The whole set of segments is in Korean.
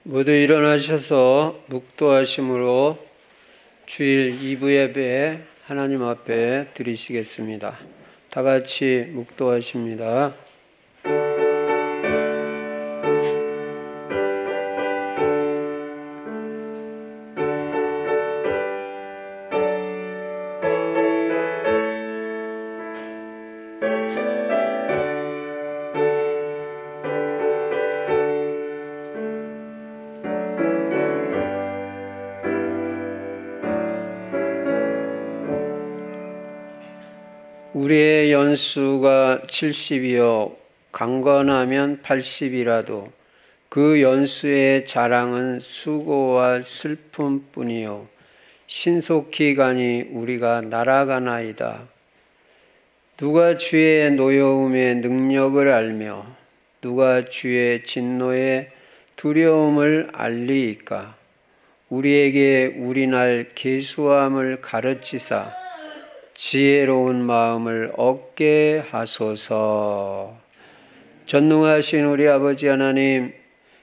모두 일어나셔서 묵도하심으로 주일 2부 예배 하나님 앞에 드리시겠습니다. 다 같이 묵도하십니다. 우리의 연수가 70이요 강건하면 80이라도 그 연수의 자랑은 수고와 슬픔뿐이요 신속히 가니 우리가 날아가나이다. 누가 주의 노여움의 능력을 알며 누가 주의 진노의 두려움을 알리이까. 우리에게 우리날 계수함을 가르치사 지혜로운 마음을 얻게 하소서. 전능하신 우리 아버지 하나님,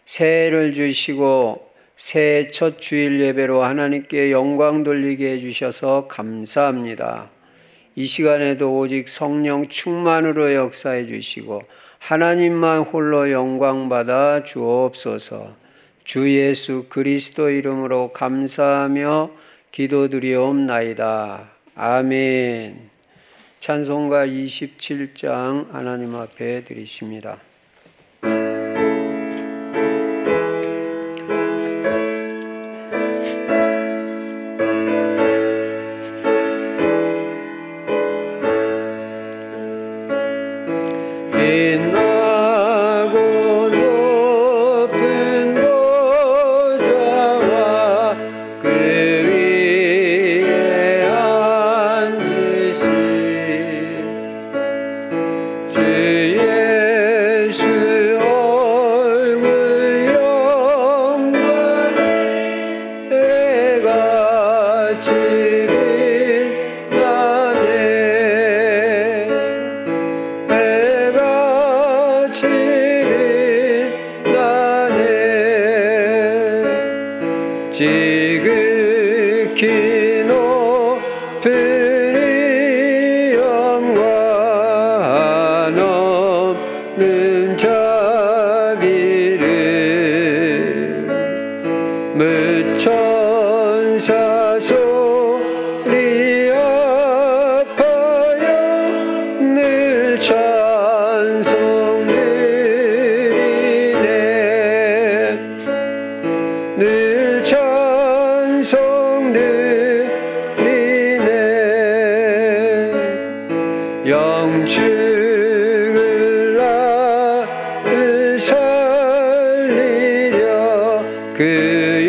새해를 주시고 새해 첫 주일 예배로 하나님께 영광 돌리게 해주셔서 감사합니다. 이 시간에도 오직 성령 충만으로 역사해 주시고 하나님만 홀로 영광 받아 주옵소서. 주 예수 그리스도 이름으로 감사하며 기도드리옵나이다. 아멘. 찬송가 27장 하나님 앞에 드리십니다. 지극히 높은 영광 없는 자비를 무천사 소리 아파요 늘 찬송 드리네. 늘 찬송 드리네. 영축을 나를 살리려 그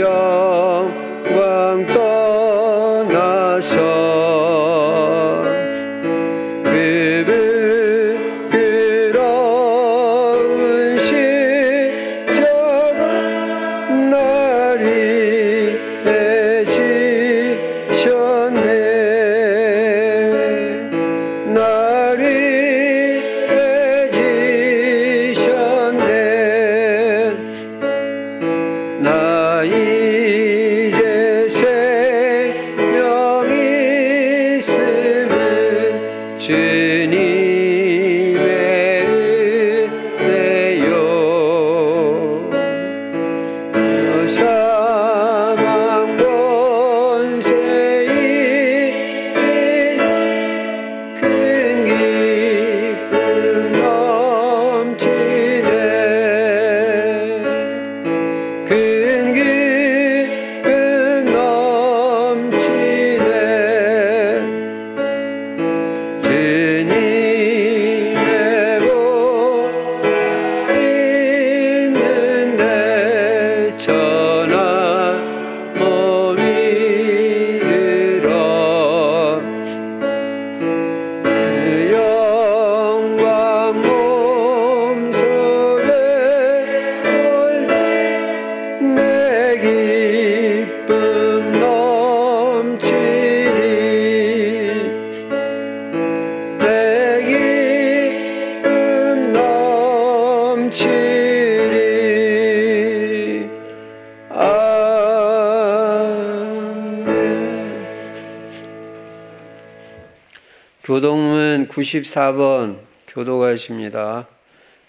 교동문 94번 교도가십니다.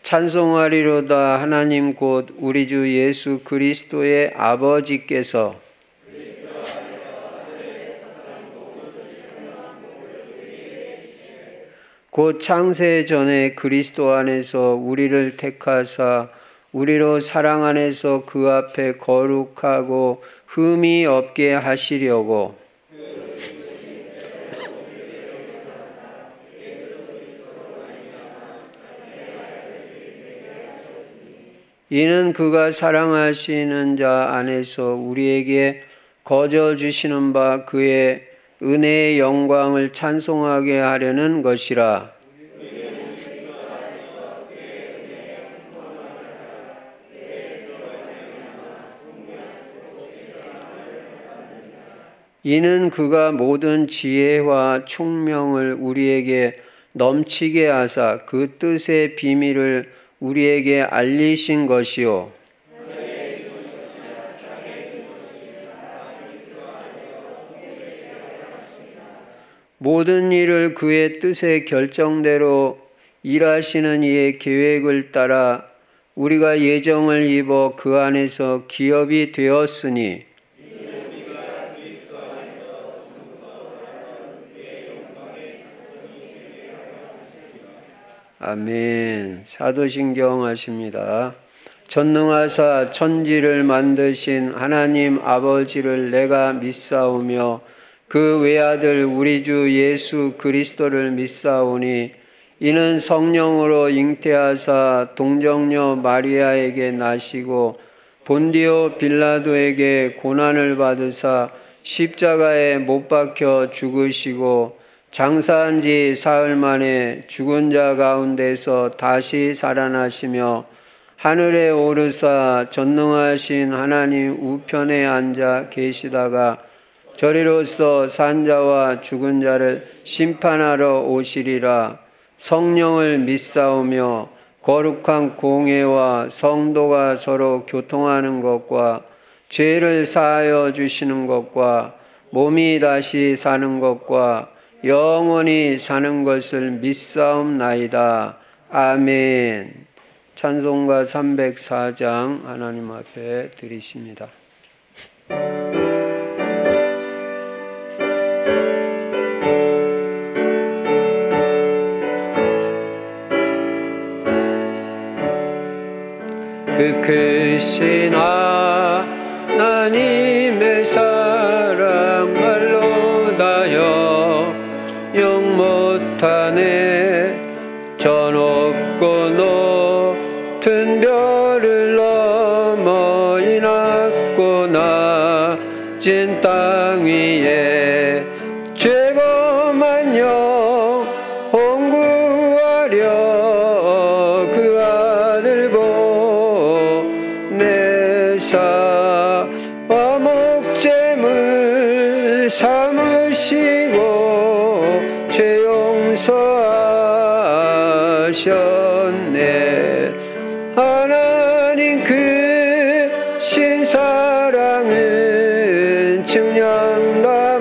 찬송하리로다 하나님 곧 우리 주 예수 그리스도의 아버지께서 곧 창세 전에 그리스도 안에서 우리를 택하사 우리로 사랑 안에서 그 앞에 거룩하고 흠이 없게 하시려고 이는 그가 사랑하시는 자 안에서 우리에게 거저 주시는 바 그의 은혜의 영광을 찬송하게 하려는 것이라. 이는 그가 모든 지혜와 총명을 우리에게 넘치게 하사 그 뜻의 비밀을 우리에게 알리신 것이요. 모든 일을 그의 뜻의 결정대로 일하시는 이의 계획을 따라 우리가 예정을 입어 그 안에서 기업이 되었으니 아멘. 사도신경 하십니다. 전능하사 천지를 만드신 하나님 아버지를 내가 믿사오며 그 외아들 우리 주 예수 그리스도를 믿사오니 이는 성령으로 잉태하사 동정녀 마리아에게 나시고 본디오 빌라도에게 고난을 받으사 십자가에 못 박혀 죽으시고 장사한 지 사흘 만에 죽은 자 가운데서 다시 살아나시며 하늘에 오르사 전능하신 하나님 우편에 앉아 계시다가 저리로서 산자와 죽은 자를 심판하러 오시리라. 성령을 믿사오며 거룩한 공회와 성도가 서로 교통하는 것과 죄를 사하여 주시는 것과 몸이 다시 사는 것과 영원히 사는 것을 믿사옵나이다. 아멘. 찬송가 304장 하나님 앞에 드리십니다. 그 크신 하나님의 사랑 말로 다여 영 못하네. 저 높고 높은 별을 넘어 이 낮고 낮은 땅 위에 죄범한 영혼 구하려 그 아들 보내사 와 목재물 삼으시고 죄 용서하셨네. 하나님 그 신사랑은 측량다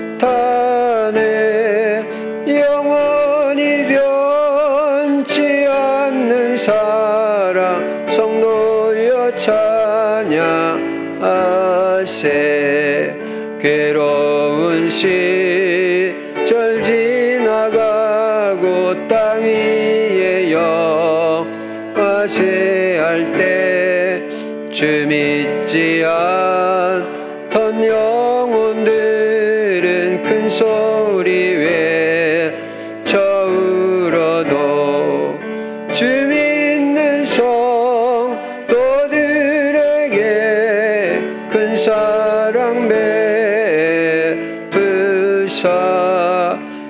못하네. 영원히 변치 않는 사랑 성도여 찬양하세. 괴로운 시절 지나가고 땅 위에 영화세 할 때 주 믿지 않던 영혼들은 큰 소리 외쳐 울어도 주 믿는 성도들에게 큰 사랑 베푸사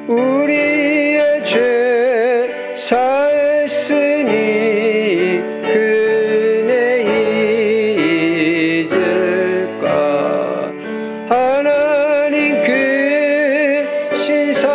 우리의 죄 사했으니 그네 잊을까. 하나님 그 신사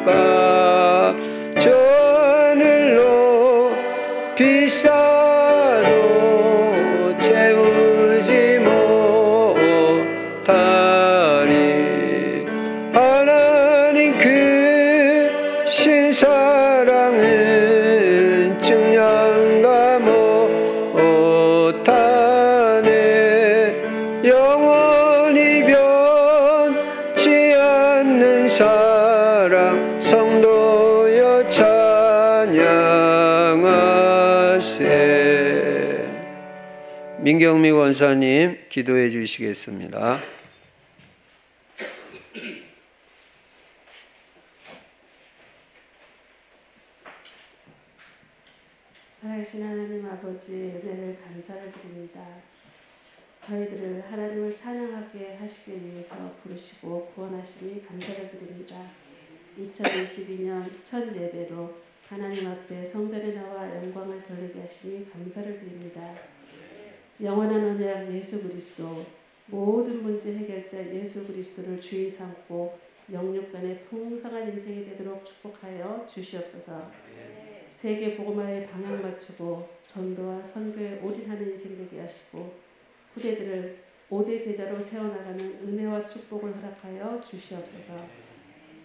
값 저 하늘로 비싸도 채우지 못하리. 하나님 그 신사랑은 증량가 못하네. 영원히 변치 않는 사랑 성도여 찬양하세. 민경미 원사님 기도해 주시겠습니다. 살아계신 하나님 아버지, 은혜를 감사를 드립니다. 저희들을 하나님을 찬양하게 하시기 위해서 부르시고 구원하시니 감사를 드립니다. 2022년 첫 예배로 하나님 앞에 성전에 나와 영광을 돌리게 하시니 감사를 드립니다. 영원한 언약 예수 그리스도, 모든 문제 해결자 예수 그리스도를 주인 삼고 영육간의 풍성한 인생이 되도록 축복하여 주시옵소서. 세계 복음화에 방향 맞추고 전도와 선교에 올인하는 인생 되게 하시고 후대들을 5대 제자로 세워나가는 은혜와 축복을 허락하여 주시옵소서.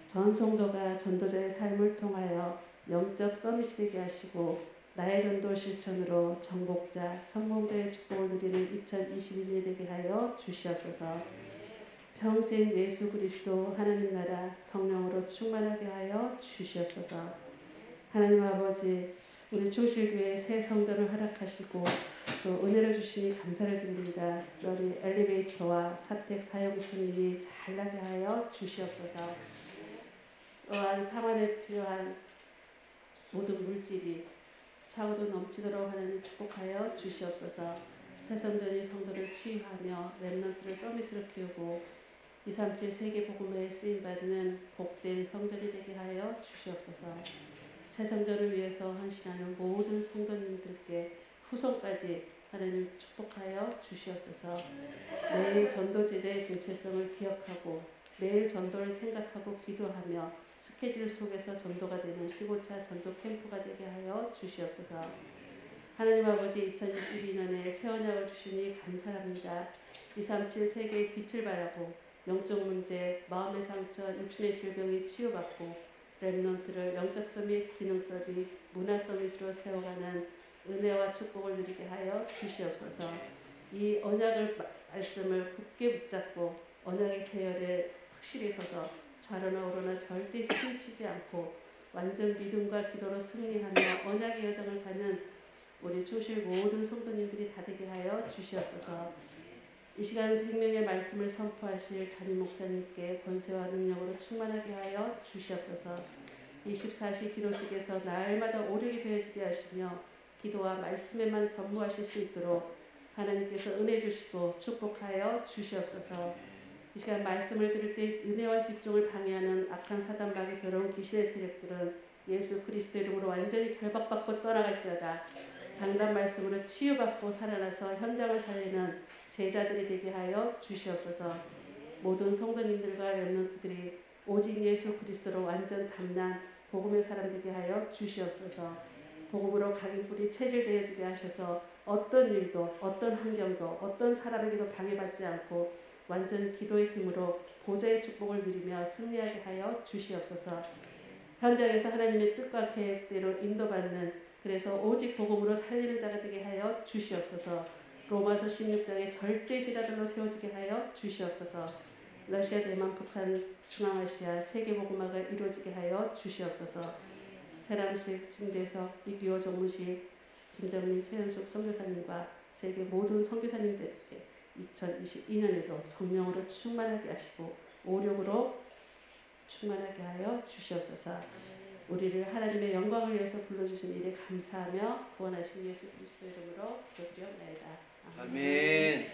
전 성도가 전도자의 삶을 통하여 영적 서밋이 되게 하시고 나의 전도 실천으로 정복자, 성공자의 축복을 누리는 2021년이 되게 하여 주시옵소서. 평생 예수 그리스도 하나님 나라 성령으로 충만하게 하여 주시옵소서. 하나님 아버지, 우리 충실교회 새 성전을 허락하시고 또 은혜를 주시니 감사를 드립니다. 우리 엘리베이터와 사택 사용수님이 잘 나게 하여 주시옵소서. 또한 사만에 필요한 모든 물질이 차고도 넘치도록 하나님 축복하여 주시옵소서. 새 성전이 성도를 치유하며 렘넌트를 서밋으로 키우고 237 세계복음에 쓰임받는 복된 성전이 되게 하여 주시옵소서. 새 성전을 위해서 헌신하는 모든 성도님들께 후손까지 하나님 축복하여 주시옵소서. 매일 전도 제자의 정체성을 기억하고 매일 전도를 생각하고 기도하며 스케줄 속에서 전도가 되는 15차 전도 캠프가 되게 하여 주시옵소서. 하나님 아버지, 2022년에 새 언약을 주시니 감사합니다. 237 세계의 빛을 발하고 영적 문제, 마음의 상처, 육신의 질병이 치유받고 렘넌트를 영적 서밋, 기능 서밋, 문화 서밋으로 세워가는 은혜와 축복을 누리게 하여 주시옵소서. 이 언약을 말씀을 굳게 붙잡고 언약의 대열에 확실히 서서 좌로나 우로나 절대 치우치지 않고 완전 믿음과 기도로 승리하며 언약의 여정을 가는 우리 주실 모든 성도님들이 다 되게 하여 주시옵소서. 이 시간 생명의 말씀을 선포하실 담임 목사님께 권세와 능력으로 충만하게 하여 주시옵소서. 24시 기도 속에서 날마다 오르게 되어지게 하시며 기도와 말씀에만 전무하실 수 있도록 하나님께서 은혜 주시고 축복하여 주시옵소서. 이 시간 말씀을 들을 때 은혜와 집중을 방해하는 악한 사단마귀 더러운 귀신의 세력들은 예수 그리스도 이름으로 완전히 결박받고 떠나갈지어다. 강단 말씀으로 치유받고 살아나서 현장을 살리는 제자들이 되게 하여 주시옵소서. 모든 성도님들과 렘넌트들이 오직 예수 그리스도로 완전 담난 복음의 사람 되게 하여 주시옵소서. 복음으로 각인뿌리 체질되어지게 하셔서 어떤 일도 어떤 환경도 어떤 사람에게도 방해받지 않고 완전 기도의 힘으로 보좌의 축복을 누리며 승리하게 하여 주시옵소서. 현장에서 하나님의 뜻과 계획대로 인도받는, 그래서 오직 복음으로 살리는 자가 되게 하여 주시옵소서. 로마서 16장에 절대 제자들로 세워지게 하여 주시옵소서. 러시아, 대만, 북한, 중앙아시아 세계복음화가 이루어지게 하여 주시옵소서. 재람식, 중대석, 이규호, 정무식, 김정민, 최현숙 선교사님과 세계 모든 선교사님들께 2022년에도 성령으로 충만하게 하시고 오력으로 충만하게 하여 주시옵소서. 우리를 하나님의 영광을 위해서 불러주신 일에 감사하며 구원하신 예수 그리스도 이름으로 기도드리옵나이다. 아멘.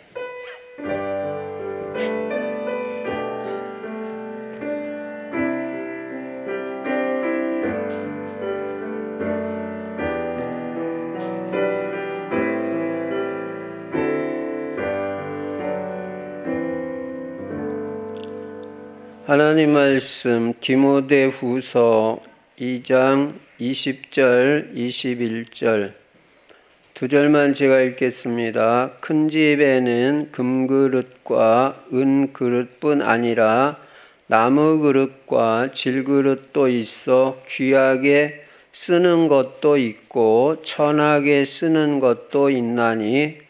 하나님 말씀 디모데후서 2장 20절 21절 두 절만 제가 읽겠습니다. 큰 집에는 금그릇과 은그릇뿐 아니라 나무그릇과 질그릇도 있어 귀하게 쓰는 것도 있고 천하게 쓰는 것도 있나니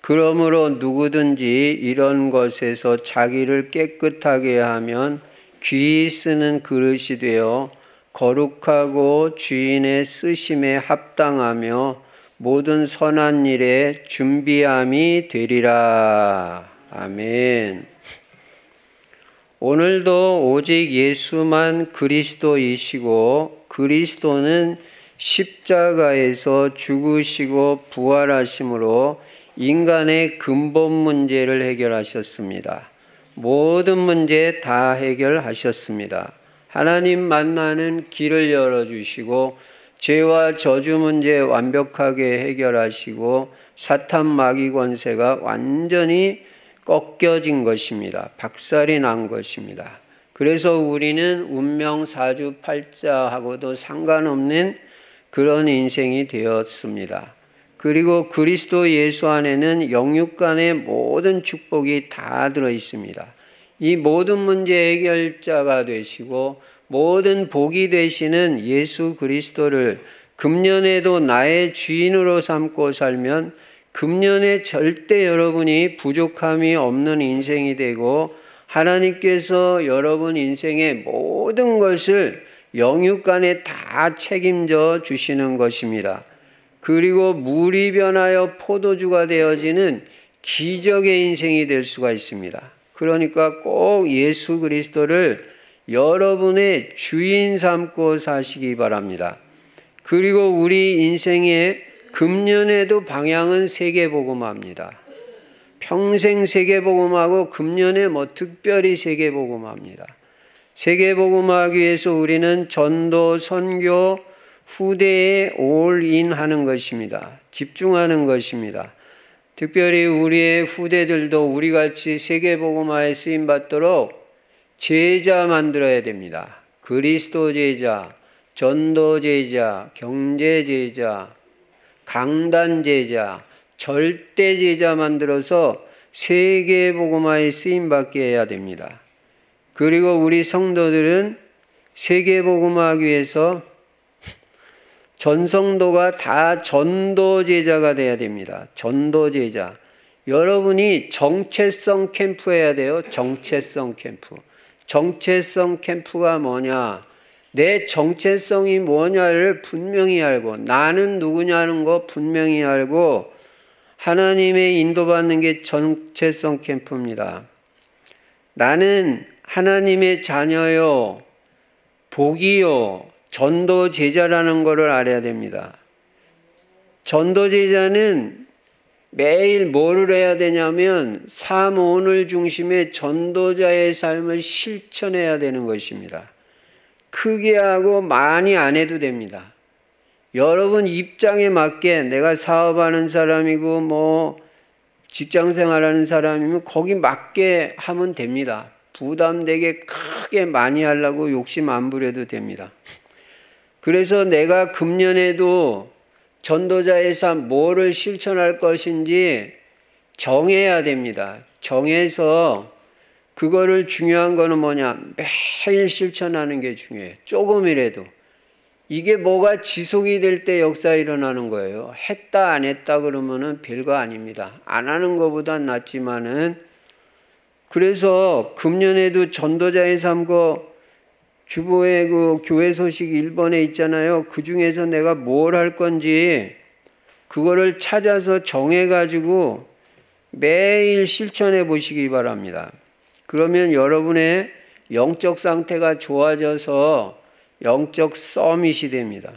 그러므로 누구든지 이런 것에서 자기를 깨끗하게 하면 귀히 쓰는 그릇이 되어 거룩하고 주인의 쓰심에 합당하며 모든 선한 일에 준비함이 되리라. 아멘. 오늘도 오직 예수만 그리스도이시고 그리스도는 십자가에서 죽으시고 부활하심으로 인간의 근본 문제를 해결하셨습니다. 모든 문제 다 해결하셨습니다. 하나님 만나는 길을 열어주시고 죄와 저주 문제 완벽하게 해결하시고 사탄 마귀 권세가 완전히 꺾여진 것입니다. 박살이 난 것입니다. 그래서 우리는 운명 사주팔자하고도 상관없는 그런 인생이 되었습니다. 그리고 그리스도 예수 안에는 영육 간의 모든 축복이 다 들어 있습니다. 이 모든 문제 해결자가 되시고 모든 복이 되시는 예수 그리스도를 금년에도 나의 주인으로 삼고 살면 금년에 절대 여러분이 부족함이 없는 인생이 되고 하나님께서 여러분 인생의 모든 것을 영육 간에 다 책임져 주시는 것입니다. 그리고 물이 변하여 포도주가 되어지는 기적의 인생이 될 수가 있습니다. 그러니까 꼭 예수 그리스도를 여러분의 주인 삼고 사시기 바랍니다. 그리고 우리 인생의 금년에도 방향은 세계복음화입니다. 평생 세계복음하고 금년에 특별히 세계복음화입니다. 세계복음화하기 위해서 우리는 전도, 선교, 후대에 올인하는 것입니다. 집중하는 것입니다. 특별히 우리의 후대들도 우리같이 세계복음화에 쓰임받도록 제자 만들어야 됩니다. 그리스도 제자, 전도 제자, 경제 제자, 강단 제자, 절대 제자 만들어서 세계복음화에 쓰임받게 해야 됩니다. 그리고 우리 성도들은 세계복음화하기 위해서 전성도가 다 전도제자가 돼야 됩니다. 전도제자. 여러분이 정체성 캠프 해야 돼요. 정체성 캠프. 정체성 캠프가 뭐냐? 내 정체성이 뭐냐를 분명히 알고 나는 누구냐는 거 분명히 알고 하나님의 인도받는 게 정체성 캠프입니다. 나는 하나님의 자녀요. 복이요. 전도 제자라는 것을 알아야 됩니다. 전도 제자는 매일 뭐를 해야 되냐면 삶 오늘 중심의 전도자의 삶을 실천해야 되는 것입니다. 크게 하고 많이 안 해도 됩니다. 여러분 입장에 맞게 내가 사업하는 사람이고 직장생활하는 사람이면 거기 맞게 하면 됩니다. 부담되게 크게 많이 하려고 욕심 안 부려도 됩니다. 그래서 내가 금년에도 전도자의 삶 뭐를 실천할 것인지 정해야 됩니다. 정해서 그거를 중요한 거는 뭐냐? 매일 실천하는 게 중요해요. 조금이라도. 이게 뭐가 지속이 될 때 역사 일어나는 거예요. 했다 안 했다 그러면은 별거 아닙니다. 안 하는 것보단 낫지만은 그래서 금년에도 전도자의 삶 주보에 교회 소식 1번에 있잖아요. 그 중에서 내가 뭘 할 건지 그거를 찾아서 정해가지고 매일 실천해 보시기 바랍니다. 그러면 여러분의 영적 상태가 좋아져서 영적 서밋이 됩니다.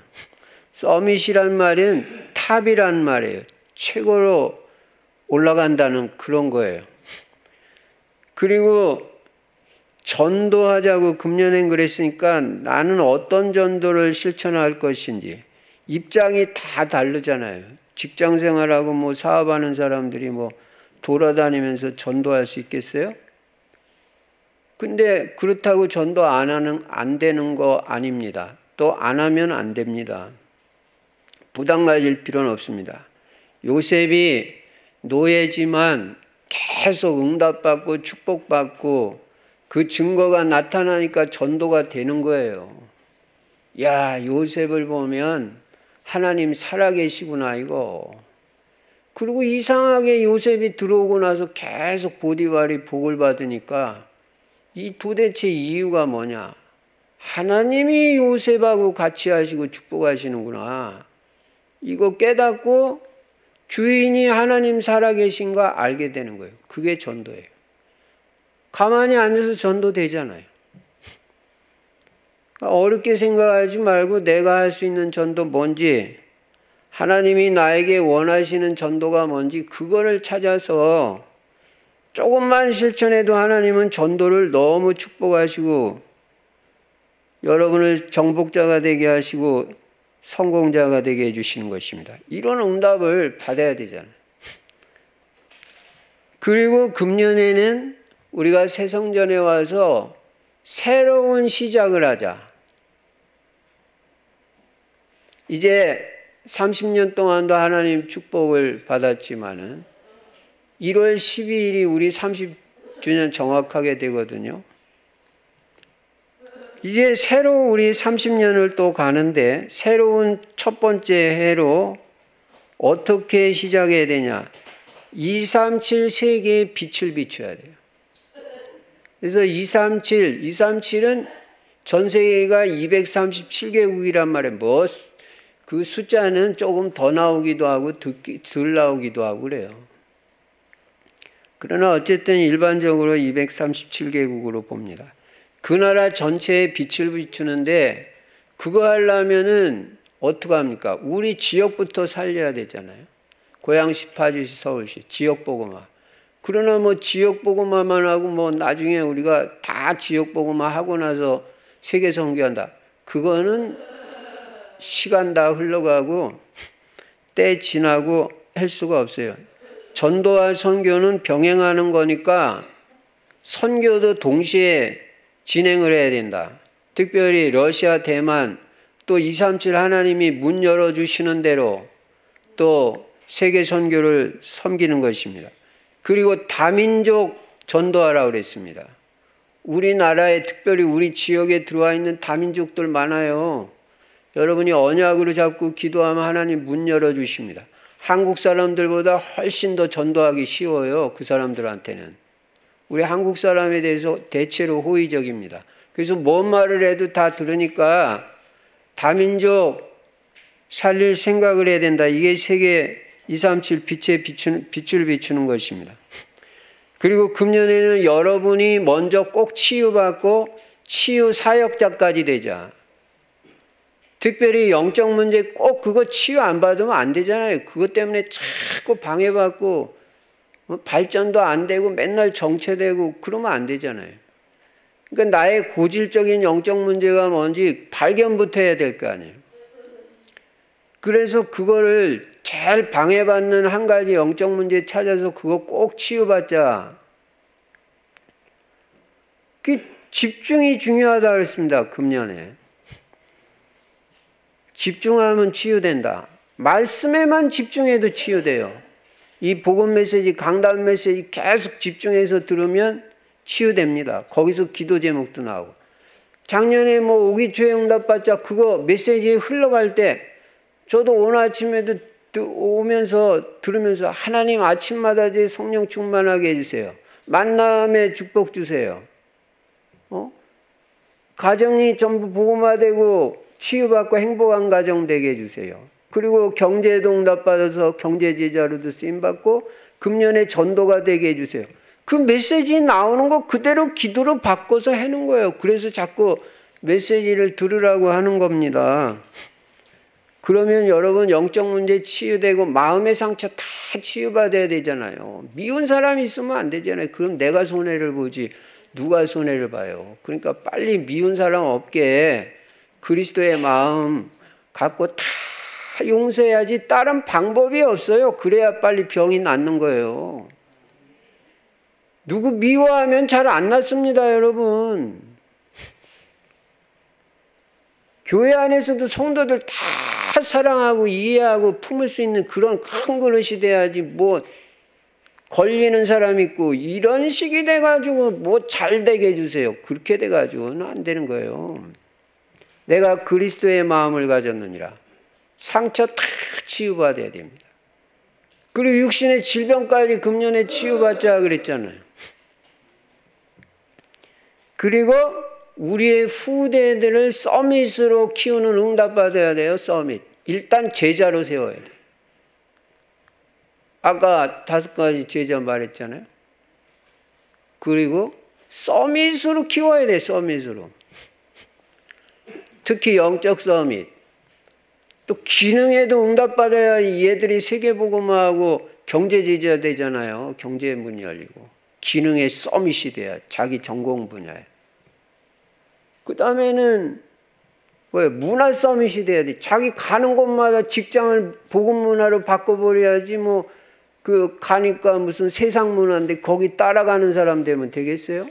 서밋이란 말은 탑이란 말이에요. 최고로 올라간다는 그런 거예요. 그리고 전도하자고 금년엔 그랬으니까 나는 어떤 전도를 실천할 것인지 입장이 다 다르잖아요. 직장생활하고 사업하는 사람들이 돌아다니면서 전도할 수 있겠어요? 근데 그렇다고 전도 안 되는 거 아닙니다. 또 안 하면 안 됩니다. 부담 가질 필요는 없습니다. 요셉이 노예지만 계속 응답받고 축복받고 그 증거가 나타나니까 전도가 되는 거예요. 야, 요셉을 보면 하나님 살아계시구나 이거. 그리고 이상하게 요셉이 들어오고 나서 계속 보디발이 복을 받으니까 이 도대체 이유가 뭐냐? 하나님이 요셉하고 같이 하시고 축복하시는구나. 이거 깨닫고 주인이 하나님 살아계신 거 알게 되는 거예요. 그게 전도예요. 가만히 앉아서 전도 되잖아요. 어렵게 생각하지 말고 내가 할 수 있는 전도 뭔지, 하나님이 나에게 원하시는 전도가 뭔지 그거를 찾아서 조금만 실천해도 하나님은 전도를 너무 축복하시고 여러분을 정복자가 되게 하시고 성공자가 되게 해주시는 것입니다. 이런 응답을 받아야 되잖아요. 그리고 금년에는 우리가 새성전에 와서 새로운 시작을 하자. 이제 30년 동안도 하나님 축복을 받았지만은 1월 12일이 우리 30주년 정확하게 되거든요. 이제 새로 우리 30년을 또 가는데 새로운 첫 번째 해로 어떻게 시작해야 되냐. 237 세계에 빛을 비춰야 돼요. 그래서 237은 전 세계가 237개국이란 말이에요. 뭐 그 숫자는 조금 더 나오기도 하고 덜 나오기도 하고 그래요. 그러나 어쨌든 일반적으로 237개국으로 봅니다. 그 나라 전체에 빛을 비추는데 그거 하려면은 어떻게 합니까? 우리 지역부터 살려야 되잖아요. 고양시, 파주시, 서울시 지역 복음화. 그러나 뭐 지역 복음화만 하고 뭐 나중에 우리가 다 지역 복음화 하고 나서 세계 선교한다. 그거는 시간 다 흘러가고 때 지나고 할 수가 없어요. 전도와 선교는 병행하는 거니까 선교도 동시에 진행을 해야 된다. 특별히 러시아, 대만 또 237 하나님이 문 열어주시는 대로 또 세계 선교를 섬기는 것입니다. 그리고 다민족 전도하라고 그랬습니다. 우리나라에 특별히 우리 지역에 들어와 있는 다민족들 많아요. 여러분이 언약으로 잡고 기도하면 하나님 문 열어주십니다. 한국 사람들보다 훨씬 더 전도하기 쉬워요. 그 사람들한테는. 우리 한국 사람에 대해서 대체로 호의적입니다. 그래서 뭔 말을 해도 다 들으니까 다민족 살릴 생각을 해야 된다. 이게 세계 237 빛을 비추는 것입니다. 그리고 금년에는 여러분이 먼저 꼭 치유받고 치유 사역자까지 되자. 특별히 영적 문제 꼭 그거 치유 안 받으면 안 되잖아요. 그것 때문에 자꾸 방해받고 발전도 안 되고 맨날 정체되고 그러면 안 되잖아요. 그러니까 나의 고질적인 영적 문제가 뭔지 발견부터 해야 될 거 아니에요. 그래서 그거를 제일 방해받는 한 가지 영적 문제 찾아서 그거 꼭 치유받자. 그 집중이 중요하다 그랬습니다. 금년에. 집중하면 치유된다. 말씀에만 집중해도 치유돼요. 이 복음 메시지, 강단 메시지 계속 집중해서 들으면 치유됩니다. 거기서 기도 제목도 나오고. 작년에 뭐 오기초에 응답받자 그거 메시지에 흘러갈 때 저도 오늘 아침에도 오면서 들으면서 하나님 아침마다 제 성령 충만하게 해주세요. 만남의 축복 주세요. 가정이 전부 복음화되고 치유받고 행복한 가정 되게 해주세요. 그리고 경제도 응답받아서 경제제자로도 쓰임받고 금년에 전도가 되게 해주세요. 그 메시지 나오는 거 그대로 기도로 바꿔서 해는 거예요. 그래서 자꾸 메시지를 들으라고 하는 겁니다. 그러면 여러분 영적 문제 치유되고 마음의 상처 다 치유받아야 되잖아요. 미운 사람이 있으면 안 되잖아요. 그럼 내가 손해를 보지 누가 손해를 봐요. 그러니까 빨리 미운 사람 없게 그리스도의 마음 갖고 다 용서해야지 다른 방법이 없어요. 그래야 빨리 병이 낫는 거예요. 누구 미워하면 잘 안 났습니다, 여러분. 교회 안에서도 성도들 다 사랑하고 이해하고 품을 수 있는 그런 큰 그릇이 돼야지, 뭐 걸리는 사람 있고 이런 식이 돼가지고 뭐 잘 되게 해주세요. 그렇게 돼가지고는 안 되는 거예요. 내가 그리스도의 마음을 가졌느니라. 상처 다 치유받아야 됩니다. 그리고 육신의 질병까지 금년에 치유받자 그랬잖아요. 그리고 우리의 후대들을 서밋으로 키우는 응답받아야 돼요. 서밋. 일단 제자로 세워야 돼요. 아까 5가지 제자 말했잖아요. 그리고 서밋으로 키워야 돼요. 서밋으로. 특히 영적 서밋. 또 기능에도 응답받아야 얘들이 세계복음화하고 경제제자 되잖아요. 경제의 문이 열리고. 기능의 서밋이 돼야 자기 전공 분야에. 그 다음에는 문화 서밋이 돼야 돼. 자기 가는 곳마다 직장을 복음 문화로 바꿔버려야지 가니까 무슨 세상 문화인데 거기 따라가는 사람 되면 되겠어요?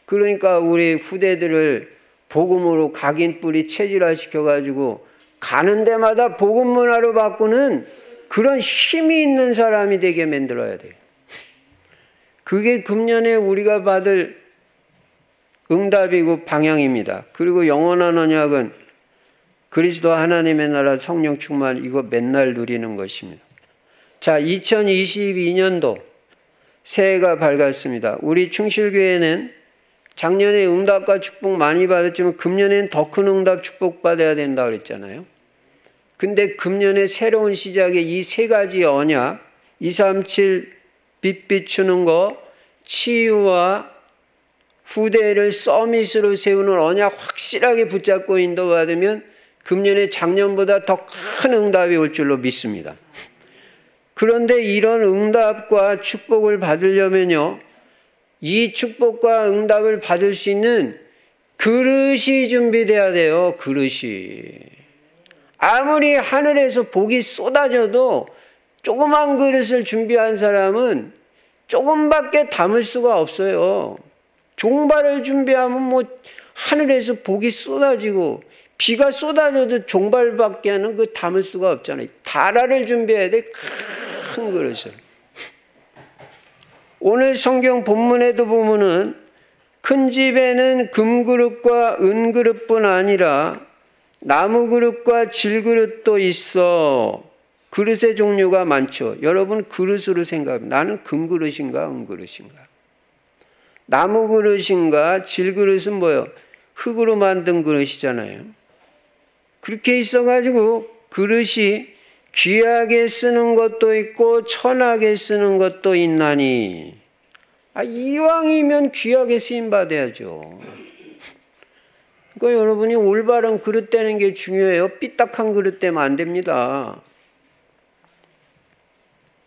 그러니까 우리 후대들을 복음으로 각인 뿌리 체질화 시켜가지고 가는 데마다 복음 문화로 바꾸는 그런 힘이 있는 사람이 되게 만들어야 돼요. 그게 금년에 우리가 받을 응답이고 방향입니다. 그리고 영원한 언약은 그리스도 하나님의 나라 성령 충만, 이거 맨날 누리는 것입니다. 자, 2022년도 새해가 밝았습니다. 우리 충실교회는 작년에 응답과 축복 많이 받았지만 금년에는 더 큰 응답 축복 받아야 된다고 그랬잖아요. 근데 금년에 새로운 시작에 이 3가지 언약, 237 빛 비추는 거, 치유와 후대를 서밋으로 세우는 언약 확실하게 붙잡고 인도받으면 금년에 작년보다 더 큰 응답이 올 줄로 믿습니다. 그런데 이런 응답과 축복을 받으려면요, 이 축복과 응답을 받을 수 있는 그릇이 준비돼야 돼요. 그릇이. 아무리 하늘에서 복이 쏟아져도 조그만 그릇을 준비한 사람은 조금밖에 담을 수가 없어요. 종발을 준비하면 하늘에서 복이 쏟아지고 비가 쏟아져도 종발밖에 하는 담을 수가 없잖아요. 다라를 준비해야 돼. 큰 그릇을. 오늘 성경 본문에도 보면은 큰 집에는 금그릇과 은그릇뿐 아니라 나무그릇과 질그릇도 있어. 그릇의 종류가 많죠. 여러분 그릇으로 생각합니다. 나는 금그릇인가 은그릇인가? 나무그릇인가 질그릇은 뭐예요? 흙으로 만든 그릇이잖아요. 그렇게 있어가지고 그릇이 귀하게 쓰는 것도 있고 천하게 쓰는 것도 있나니, 이왕이면 귀하게 쓰임받아야죠. 그러니까 여러분이 올바른 그릇 되는 게 중요해요. 삐딱한 그릇 되면 안 됩니다.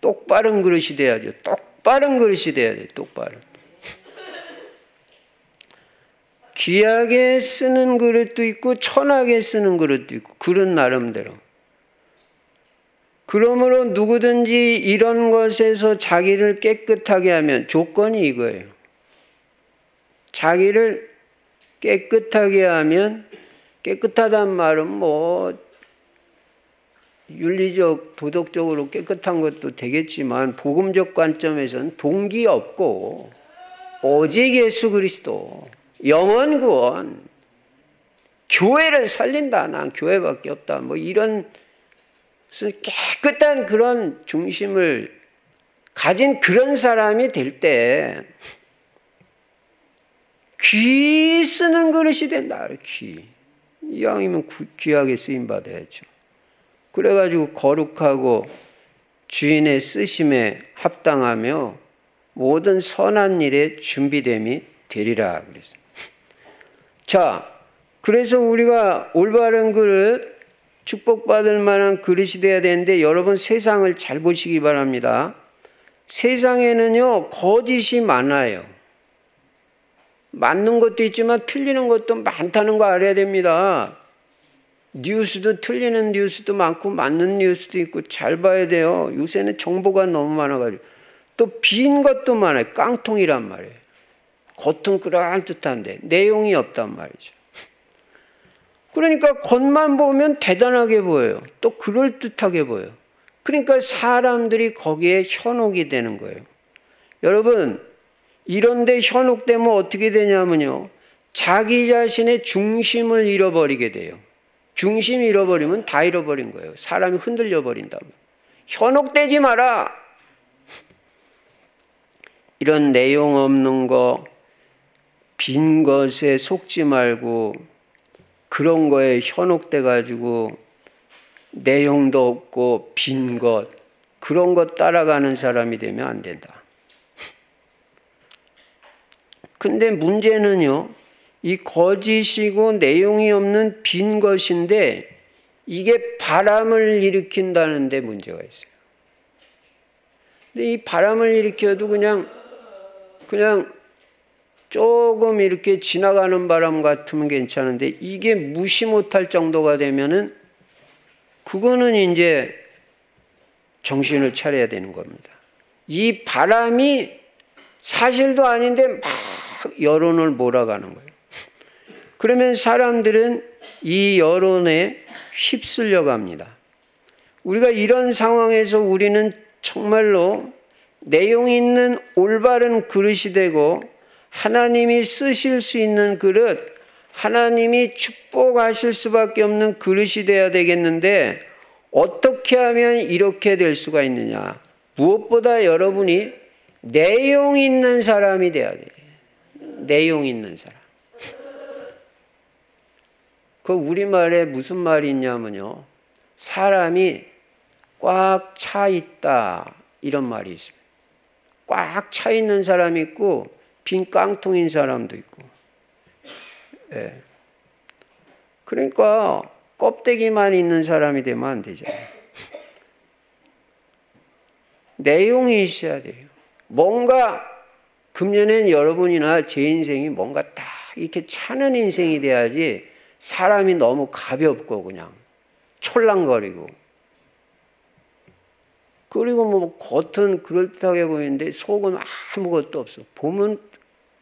똑바른 그릇이 돼야죠. 똑바른 그릇이 돼야 돼요. 똑바른. 귀하게 쓰는 그릇도 있고 천하게 쓰는 그릇도 있고, 그릇 나름대로. 그러므로 누구든지 이런 것에서 자기를 깨끗하게 하면, 조건이 이거예요. 자기를 깨끗하게 하면, 깨끗하단 말은 윤리적, 도덕적으로 깨끗한 것도 되겠지만 복음적 관점에서는 동기 없고 오직 예수 그리스도, 영원 구원, 교회를 살린다. 난 교회밖에 없다. 이런 깨끗한 그런 중심을 가진 그런 사람이 될 때 귀 쓰는 그릇이 된다. 귀. 이왕이면 귀하게 쓰임받아야죠. 그래가지고 거룩하고 주인의 쓰심에 합당하며 모든 선한 일에 준비됨이 되리라 그랬어요. 자, 그래서 우리가 올바른 그릇, 축복받을 만한 그릇이 돼야 되는데, 여러분 세상을 잘 보시기 바랍니다. 세상에는요 거짓이 많아요. 맞는 것도 있지만 틀리는 것도 많다는 거 알아야 됩니다. 뉴스도 틀리는 뉴스도 많고 맞는 뉴스도 있고 잘 봐야 돼요. 요새는 정보가 너무 많아가지고 또 빈 것도 많아요. 깡통이란 말이에요. 겉은 그럴듯한데 내용이 없단 말이죠. 그러니까 겉만 보면 대단하게 보여요. 또 그럴듯하게 보여요. 그러니까 사람들이 거기에 현혹이 되는 거예요. 여러분, 이런데 현혹되면 어떻게 되냐면요, 자기 자신의 중심을 잃어버리게 돼요. 중심 잃어버리면 다 잃어버린 거예요. 사람이 흔들려 버린다면. 현혹되지 마라. 이런 내용 없는 거, 빈 것에 속지 말고 그런 거에 현혹돼 가지고 내용도 없고 빈 것, 그런 것 따라가는 사람이 되면 안 된다. 근데 문제는요, 이 거짓이고 내용이 없는 빈 것인데 이게 바람을 일으킨다는 데 문제가 있어요. 근데 이 바람을 일으켜도 그냥 조금 이렇게 지나가는 바람 같으면 괜찮은데 이게 무시 못할 정도가 되면은 그거는 이제 정신을 차려야 되는 겁니다. 이 바람이 사실도 아닌데 막 여론을 몰아가는 거예요. 그러면 사람들은 이 여론에 휩쓸려 갑니다. 우리가 이런 상황에서 우리는 정말로 내용 있는 올바른 그릇이 되고 하나님이 쓰실 수 있는 그릇, 하나님이 축복하실 수밖에 없는 그릇이 돼야 되겠는데 어떻게 하면 이렇게 될 수가 있느냐? 무엇보다 여러분이 내용 있는 사람이 돼야 돼요. 내용 있는 사람. 그 우리말에 무슨 말이 있냐면요, 사람이 꽉 차 있다, 이런 말이 있습니다. 꽉 차 있는 사람이 있고 빈 깡통인 사람도 있고. 예. 그러니까 껍데기만 있는 사람이 되면 안 되잖아요. 내용이 있어야 돼요. 뭔가 금년엔 여러분이나 제 인생이 뭔가 딱 이렇게 차는 인생이 돼야지 사람이 너무 가볍고 그냥 촐랑거리고, 그리고 뭐 겉은 그럴듯하게 보이는데 속은 아무것도 없어. 보면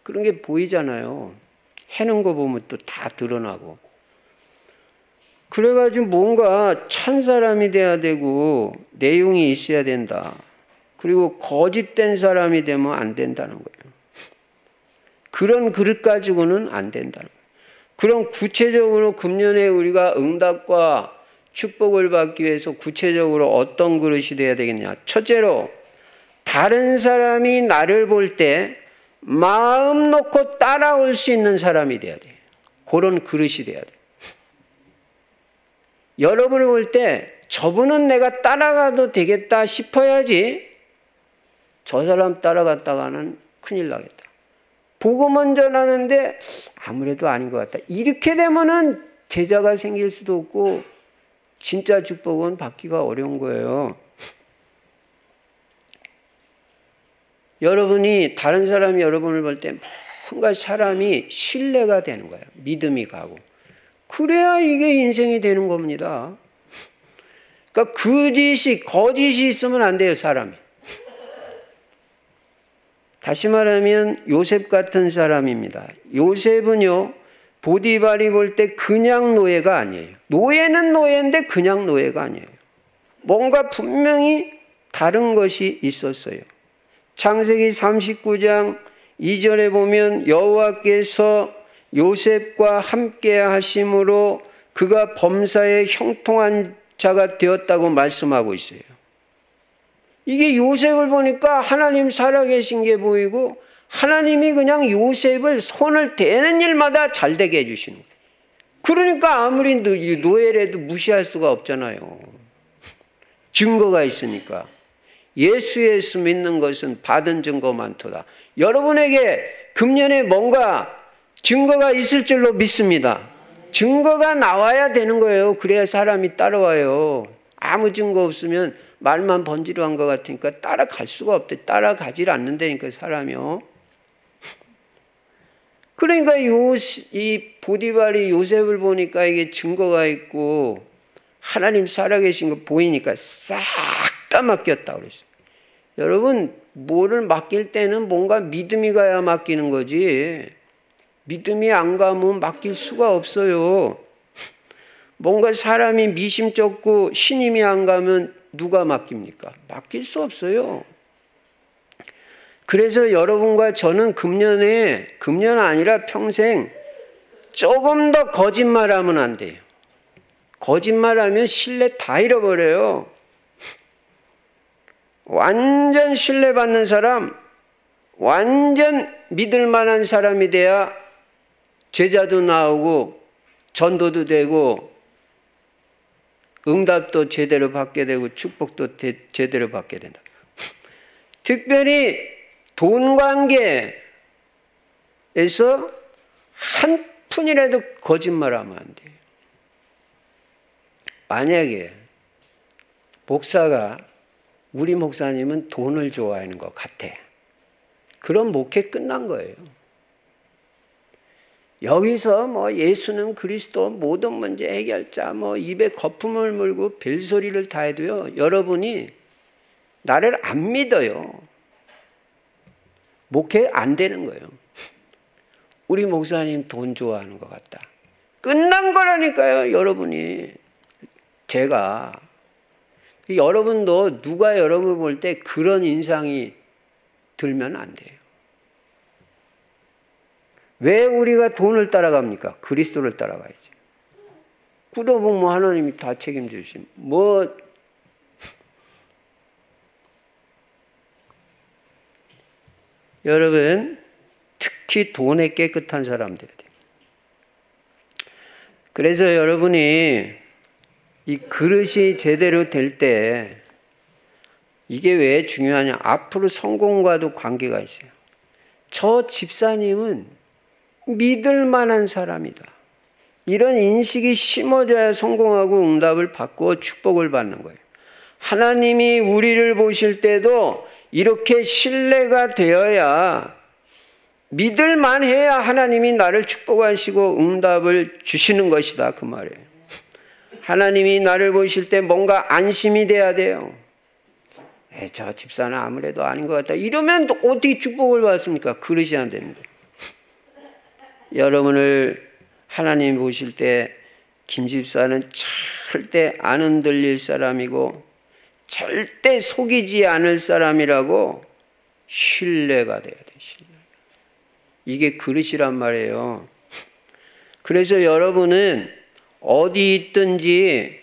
그런 게 보이잖아요. 해는 거 보면 또 다 드러나고. 그래가지고 뭔가 찬 사람이 돼야 되고 내용이 있어야 된다. 그리고 거짓된 사람이 되면 안 된다는 거예요. 그런 그릇 가지고는 안 된다는 거예요. 그럼 구체적으로 금년에 우리가 응답과 축복을 받기 위해서 구체적으로 어떤 그릇이 돼야 되겠냐? 첫째로, 다른 사람이 나를 볼 때 마음 놓고 따라올 수 있는 사람이 돼야 돼요. 그런 그릇이 돼야 돼요. 여러분을 볼 때 저분은 내가 따라가도 되겠다 싶어야지 저 사람 따라갔다가는 큰일 나겠다. 복음은 전하는데 아무래도 아닌 것 같다. 이렇게 되면은 제자가 생길 수도 없고 진짜 축복은 받기가 어려운 거예요. 여러분이, 다른 사람이 여러분을 볼 때 뭔가 사람이 신뢰가 되는 거예요. 믿음이 가고. 그래야 이게 인생이 되는 겁니다. 그러니까 거짓이 있으면 안 돼요, 사람이. 다시 말하면 요셉 같은 사람입니다. 요셉은요, 보디발이 볼 때 그냥 노예가 아니에요. 노예는 노예인데 그냥 노예가 아니에요. 뭔가 분명히 다른 것이 있었어요. 창세기 39장 2절에 보면 여호와께서 요셉과 함께 하심으로 그가 범사에 형통한 자가 되었다고 말씀하고 있어요. 이게 요셉을 보니까 하나님 살아계신 게 보이고 하나님이 그냥 요셉을 손을 대는 일마다 잘 되게 해주시는 거예요. 그러니까 아무리 노예라도 무시할 수가 없잖아요. 증거가 있으니까. 예수 믿는 것은 받은 증거 많도다. 여러분에게 금년에 뭔가 증거가 있을 줄로 믿습니다. 증거가 나와야 되는 거예요. 그래야 사람이 따라와요. 아무 증거 없으면 말만 번지르한 것 같으니까 따라갈 수가 없대. 따라가질 않는다니까, 사람이요. 그러니까 이 보디발이 요셉을 보니까 이게 증거가 있고 하나님 살아계신 거 보이니까 싹 다 맡겼다 그랬어요. 여러분, 뭐를 맡길 때는 뭔가 믿음이 가야 맡기는 거지. 믿음이 안 가면 맡길 수가 없어요. 뭔가 사람이 미심쩍고 신임이 안 가면 누가 맡깁니까? 맡길 수 없어요. 그래서 여러분과 저는 금년 아니라 평생 조금 더 거짓말하면 안 돼요. 거짓말하면 신뢰 다 잃어버려요. 완전 신뢰받는 사람, 완전 믿을 만한 사람이 돼야 제자도 나오고 전도도 되고 응답도 제대로 받게 되고 축복도 제대로 받게 된다. 특별히 돈 관계에서 한 푼이라도 거짓말하면 안 돼요. 만약에 목사가 우리 목사님은 돈을 좋아하는 것 같아. 그럼 목회 끝난 거예요. 여기서 뭐 예수는 그리스도 모든 문제 해결자 뭐 입에 거품을 물고 벨소리를 다 해도요. 여러분이 나를 안 믿어요. 목회 안 되는 거예요. 우리 목사님 돈 좋아하는 것 같다. 끝난 거라니까요. 여러분이. 제가 여러분도 누가 여러분을 볼 때 그런 인상이 들면 안 돼요. 왜 우리가 돈을 따라갑니까? 그리스도를 따라가야지. 그러면 뭐 하나님이 다 책임져 주시면 뭐 여러분 특히 돈에 깨끗한 사람 돼야 돼요. 그래서 여러분이 이 그릇이 제대로 될 때 이게 왜 중요하냐? 앞으로 성공과도 관계가 있어요. 저 집사님은 믿을 만한 사람이다. 이런 인식이 심어져야 성공하고 응답을 받고 축복을 받는 거예요. 하나님이 우리를 보실 때도 이렇게 신뢰가 되어야 믿을 만해야 하나님이 나를 축복하시고 응답을 주시는 것이다. 그 말이에요. 하나님이 나를 보실 때 뭔가 안심이 돼야 돼요. 저 집사는 아무래도 아닌 것 같다. 이러면 어떻게 축복을 받습니까? 그릇이 안 되는데. 여러분을 하나님이 보실 때 김 집사는 절대 안 흔들릴 사람이고 절대 속이지 않을 사람이라고 신뢰가 돼야 돼요. 신뢰. 이게 그릇이란 말이에요. 그래서 여러분은 어디 있든지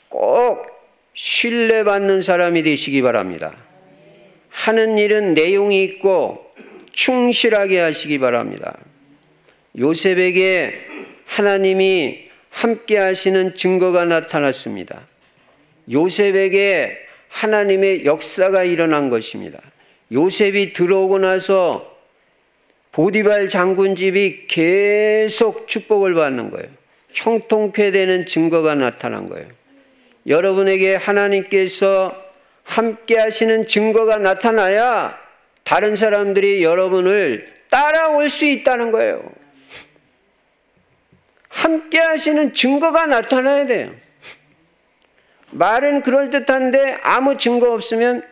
꼭 신뢰받는 사람이 되시기 바랍니다. 하는 일은 내용이 있고 충실하게 하시기 바랍니다. 요셉에게 하나님이 함께 하시는 증거가 나타났습니다. 요셉에게 하나님의 역사가 일어난 것입니다. 요셉이 들어오고 나서 보디발 장군 집이 계속 축복을 받는 거예요. 형통케되는 증거가 나타난 거예요. 여러분에게 하나님께서 함께 하시는 증거가 나타나야 다른 사람들이 여러분을 따라올 수 있다는 거예요. 함께 하시는 증거가 나타나야 돼요. 말은 그럴듯한데 아무 증거 없으면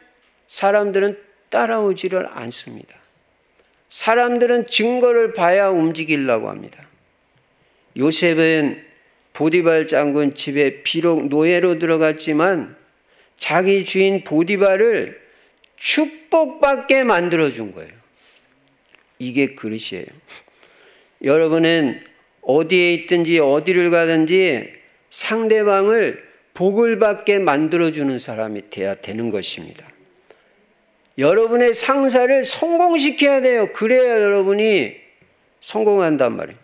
사람들은 따라오지를 않습니다. 사람들은 증거를 봐야 움직이려고 합니다. 요셉은 보디발 장군 집에 비록 노예로 들어갔지만 자기 주인 보디발을 축복받게 만들어준 거예요. 이게 그릇이에요. 여러분은 어디에 있든지 어디를 가든지 상대방을 복을 받게 만들어주는 사람이 돼야 되는 것입니다. 여러분의 상사를 성공시켜야 돼요. 그래야 여러분이 성공한단 말이에요.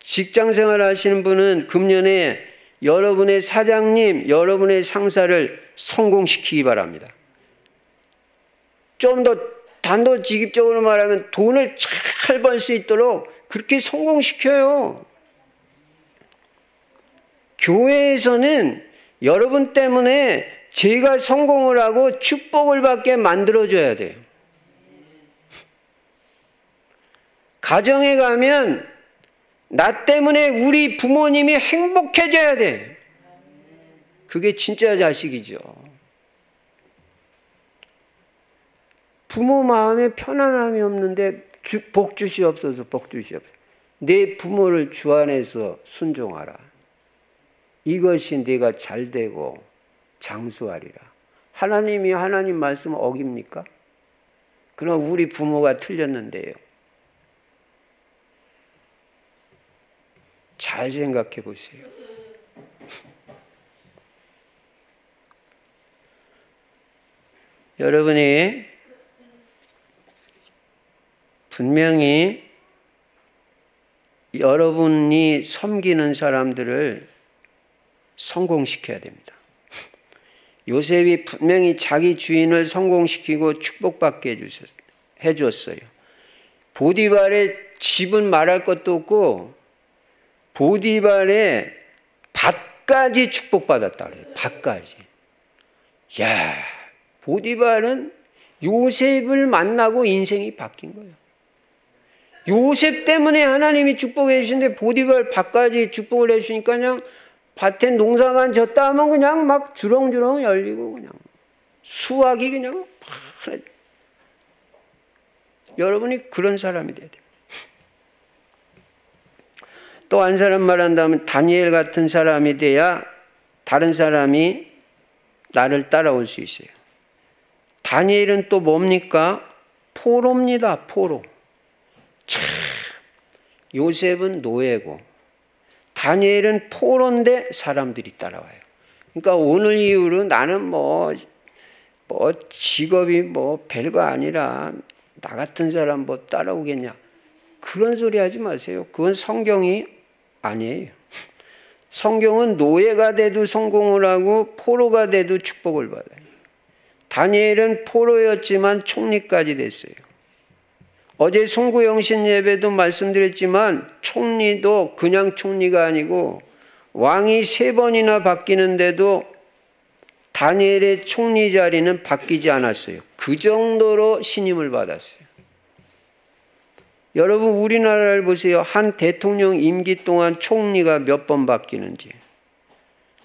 직장생활 하시는 분은 금년에 여러분의 사장님, 여러분의 상사를 성공시키기 바랍니다. 좀 더 단도직입적으로 말하면 돈을 잘 벌 수 있도록 그렇게 성공시켜요. 교회에서는 여러분 때문에 제가 성공을 하고 축복을 받게 만들어줘야 돼요. 가정에 가면 나 때문에 우리 부모님이 행복해져야 돼. 그게 진짜 자식이죠. 부모 마음에 편안함이 없는데 복 주시옵소서, 복 주시옵소서. 내 부모를 주 안에서 순종하라. 이것이 네가 잘되고 장수하리라. 하나님이 하나님 말씀을 어깁니까? 그럼 우리 부모가 틀렸는데요. 잘 생각해 보세요. 여러분이 분명히 여러분이 섬기는 사람들을 성공시켜야 됩니다. 요셉이 분명히 자기 주인을 성공시키고 축복받게 해줬어요. 보디발의 집은 말할 것도 없고 보디발의 밭까지 축복받았다 그래요. 밭까지. 야, 보디발은 요셉을 만나고 인생이 바뀐 거예요. 요셉 때문에 하나님이 축복해 주시는데 보디발 밭까지 축복을 해 주시니까 그냥 밭에 농사만 졌다 하면 그냥 막 주렁주렁 열리고 그냥 수확이 그냥 파래. 여러분이 그런 사람이 돼야 돼요. 또 한 사람 말한다면 다니엘 같은 사람이 돼야 다른 사람이 나를 따라올 수 있어요. 다니엘은 또 뭡니까? 포로입니다. 포로. 참, 요셉은 노예고 다니엘은 포로인데 사람들이 따라와요. 그러니까 오늘 이후로 나는 뭐 직업이 별거 아니라 나 같은 사람 따라오겠냐. 그런 소리 하지 마세요. 그건 성경이 아니에요. 성경은 노예가 돼도 성공을 하고 포로가 돼도 축복을 받아요. 다니엘은 포로였지만 총리까지 됐어요. 어제 송구영신 예배도 말씀드렸지만 총리도 그냥 총리가 아니고 왕이 3번이나 바뀌는데도 다니엘의 총리 자리는 바뀌지 않았어요. 그 정도로 신임을 받았어요. 여러분 우리나라를 보세요. 한 대통령 임기 동안 총리가 몇 번 바뀌는지.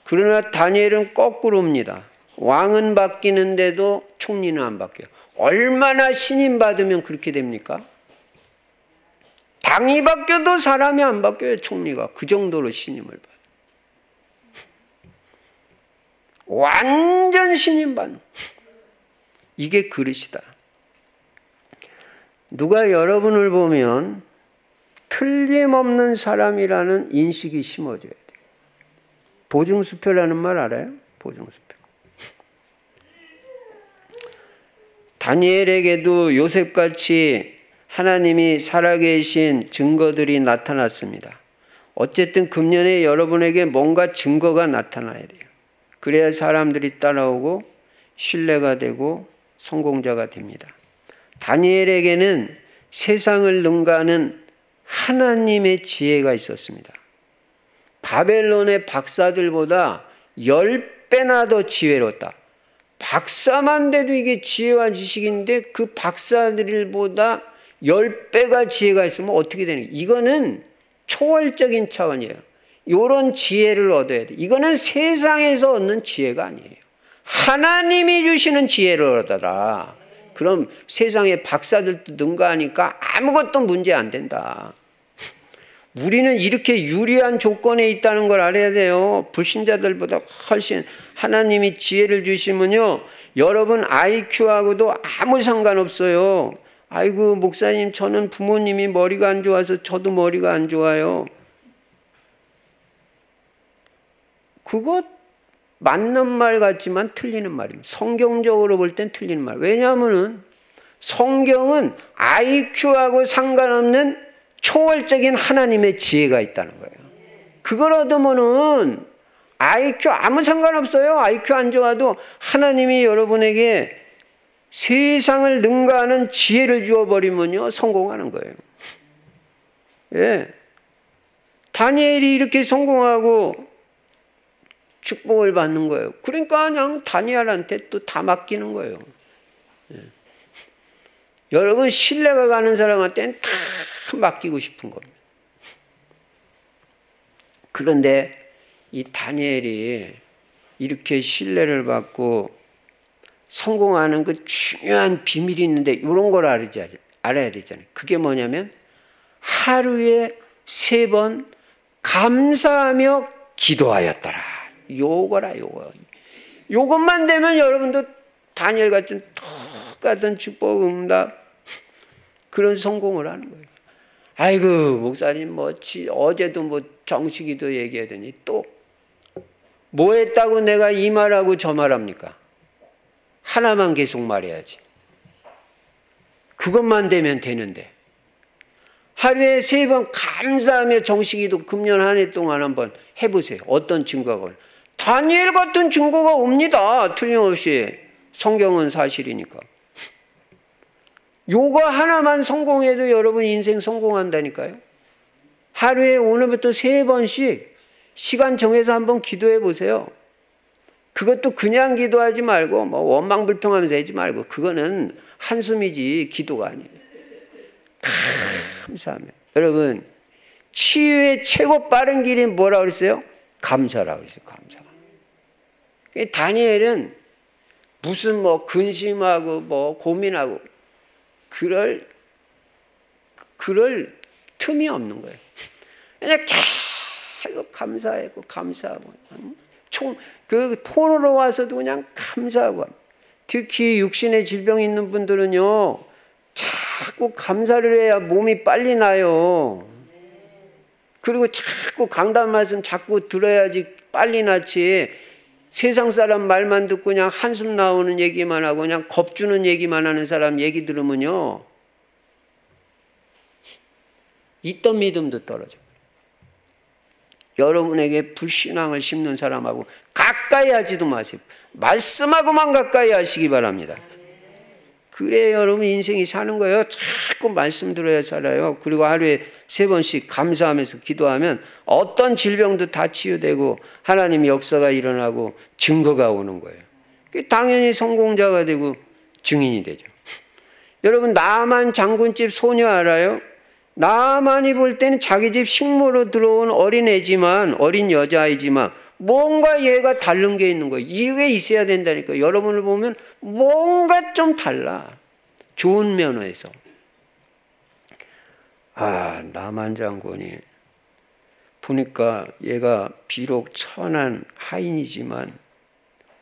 그러나 다니엘은 거꾸로입니다. 왕은 바뀌는데도 총리는 안 바뀌어요. 얼마나 신임 받으면 그렇게 됩니까? 당이 바뀌어도 사람이 안 바뀌어요. 총리가. 그 정도로 신임을 받아요. 완전 신임받는. 이게 그릇이다. 누가 여러분을 보면 틀림없는 사람이라는 인식이 심어져야 돼요. 보증수표라는 말 알아요? 보증수표. 다니엘에게도 요셉같이 하나님이 살아계신 증거들이 나타났습니다. 어쨌든 금년에 여러분에게 뭔가 증거가 나타나야 돼요. 그래야 사람들이 따라오고 신뢰가 되고 성공자가 됩니다. 다니엘에게는 세상을 능가하는 하나님의 지혜가 있었습니다. 바벨론의 박사들보다 10배나 더 지혜롭다. 박사만 돼도 이게 지혜와 지식인데 그 박사들보다 10배가 지혜가 있으면 어떻게 되는 거예요? 이거는 초월적인 차원이에요. 이런 지혜를 얻어야 돼. 이거는 세상에서 얻는 지혜가 아니에요. 하나님이 주시는 지혜를 얻어라. 그럼 세상에 박사들도 능가하니까 아무것도 문제 안 된다. 우리는 이렇게 유리한 조건에 있다는 걸 알아야 돼요. 불신자들보다 훨씬 하나님이 지혜를 주시면요. 여러분 IQ하고도 아무 상관없어요. 아이고 목사님 저는 부모님이 머리가 안 좋아서 저도 머리가 안 좋아요. 그거 맞는 말 같지만 틀리는 말입니다. 성경적으로 볼 땐 틀리는 말. 왜냐하면 성경은 IQ하고 상관없는 초월적인 하나님의 지혜가 있다는 거예요. 그걸 얻으면은 IQ 아무 상관없어요. IQ 안 좋아도 하나님이 여러분에게 세상을 능가하는 지혜를 주어버리면요 성공하는 거예요. 예, 다니엘이 이렇게 성공하고 축복을 받는 거예요. 그러니까 그냥 다니엘한테 또 다 맡기는 거예요. 예. 여러분 신뢰가 가는 사람한테는 다 맡기고 싶은 겁니다. 그런데 이 다니엘이 이렇게 신뢰를 받고 성공하는 그 중요한 비밀이 있는데 이런 걸 알아야 되잖아요. 그게 뭐냐면 하루에 3번 감사하며 기도하였더라. 요거라 요거. 요것만 되면 여러분도 다니엘 같은 똑같은 축복 응답 그런 성공을 하는 거예요. 아이고 목사님 어제도 정식이도 얘기하더니 또 뭐 했다고 내가 이 말하고 저 말합니까? 하나만 계속 말해야지. 그것만 되면 되는데 하루에 3번 감사하며 정식이도 금년 한 해 동안 한번 해보세요. 어떤 증거가 다니엘 같은 증거가 옵니다. 틀림없이. 성경은 사실이니까. 요거 하나만 성공해도 여러분 인생 성공한다니까요. 하루에 오늘부터 3번씩 시간 정해서 한번 기도해 보세요. 그것도 그냥 기도하지 말고 원망불평하면서 하지 말고 그거는 한숨이지 기도가 아니에요. 감사하며. 여러분 치유의 최고 빠른 길이 뭐라고 그랬어요? 감사라고 그랬어요. 감사. 다니엘은 무슨 근심하고 고민하고 그럴 틈이 없는 거예요. 그냥 계속 감사하고 그 포로로 와서도 그냥 감사하고. 특히 육신의 질병이 있는 분들은요 자꾸 감사를 해야 몸이 빨리 나요. 그리고 자꾸 강단 말씀 자꾸 들어야지 빨리 낫지. 세상 사람 말만 듣고 그냥 한숨 나오는 얘기만 하고 그냥 겁주는 얘기만 하는 사람 얘기 들으면요 있던 믿음도 떨어져요. 여러분에게 불신앙을 심는 사람하고 가까이 하지도 마세요. 말씀하고만 가까이 하시기 바랍니다. 그래 여러분 인생이 사는 거예요. 자꾸 말씀 들어야 살아요. 그리고 하루에 3번씩 감사하면서 기도하면 어떤 질병도 다 치유되고 하나님 역사가 일어나고 증거가 오는 거예요. 당연히 성공자가 되고 증인이 되죠. 여러분 나만 장군집 소녀 알아요? 나만이 볼 때는 자기 집 식모로 들어온 어린 여자아이지만 뭔가 얘가 다른 게 있는 거예요. 이게 있어야 된다니까. 여러분을 보면 뭔가 좀 달라. 좋은 면에서. 나만 장군이 보니까 얘가 비록 천한 하인이지만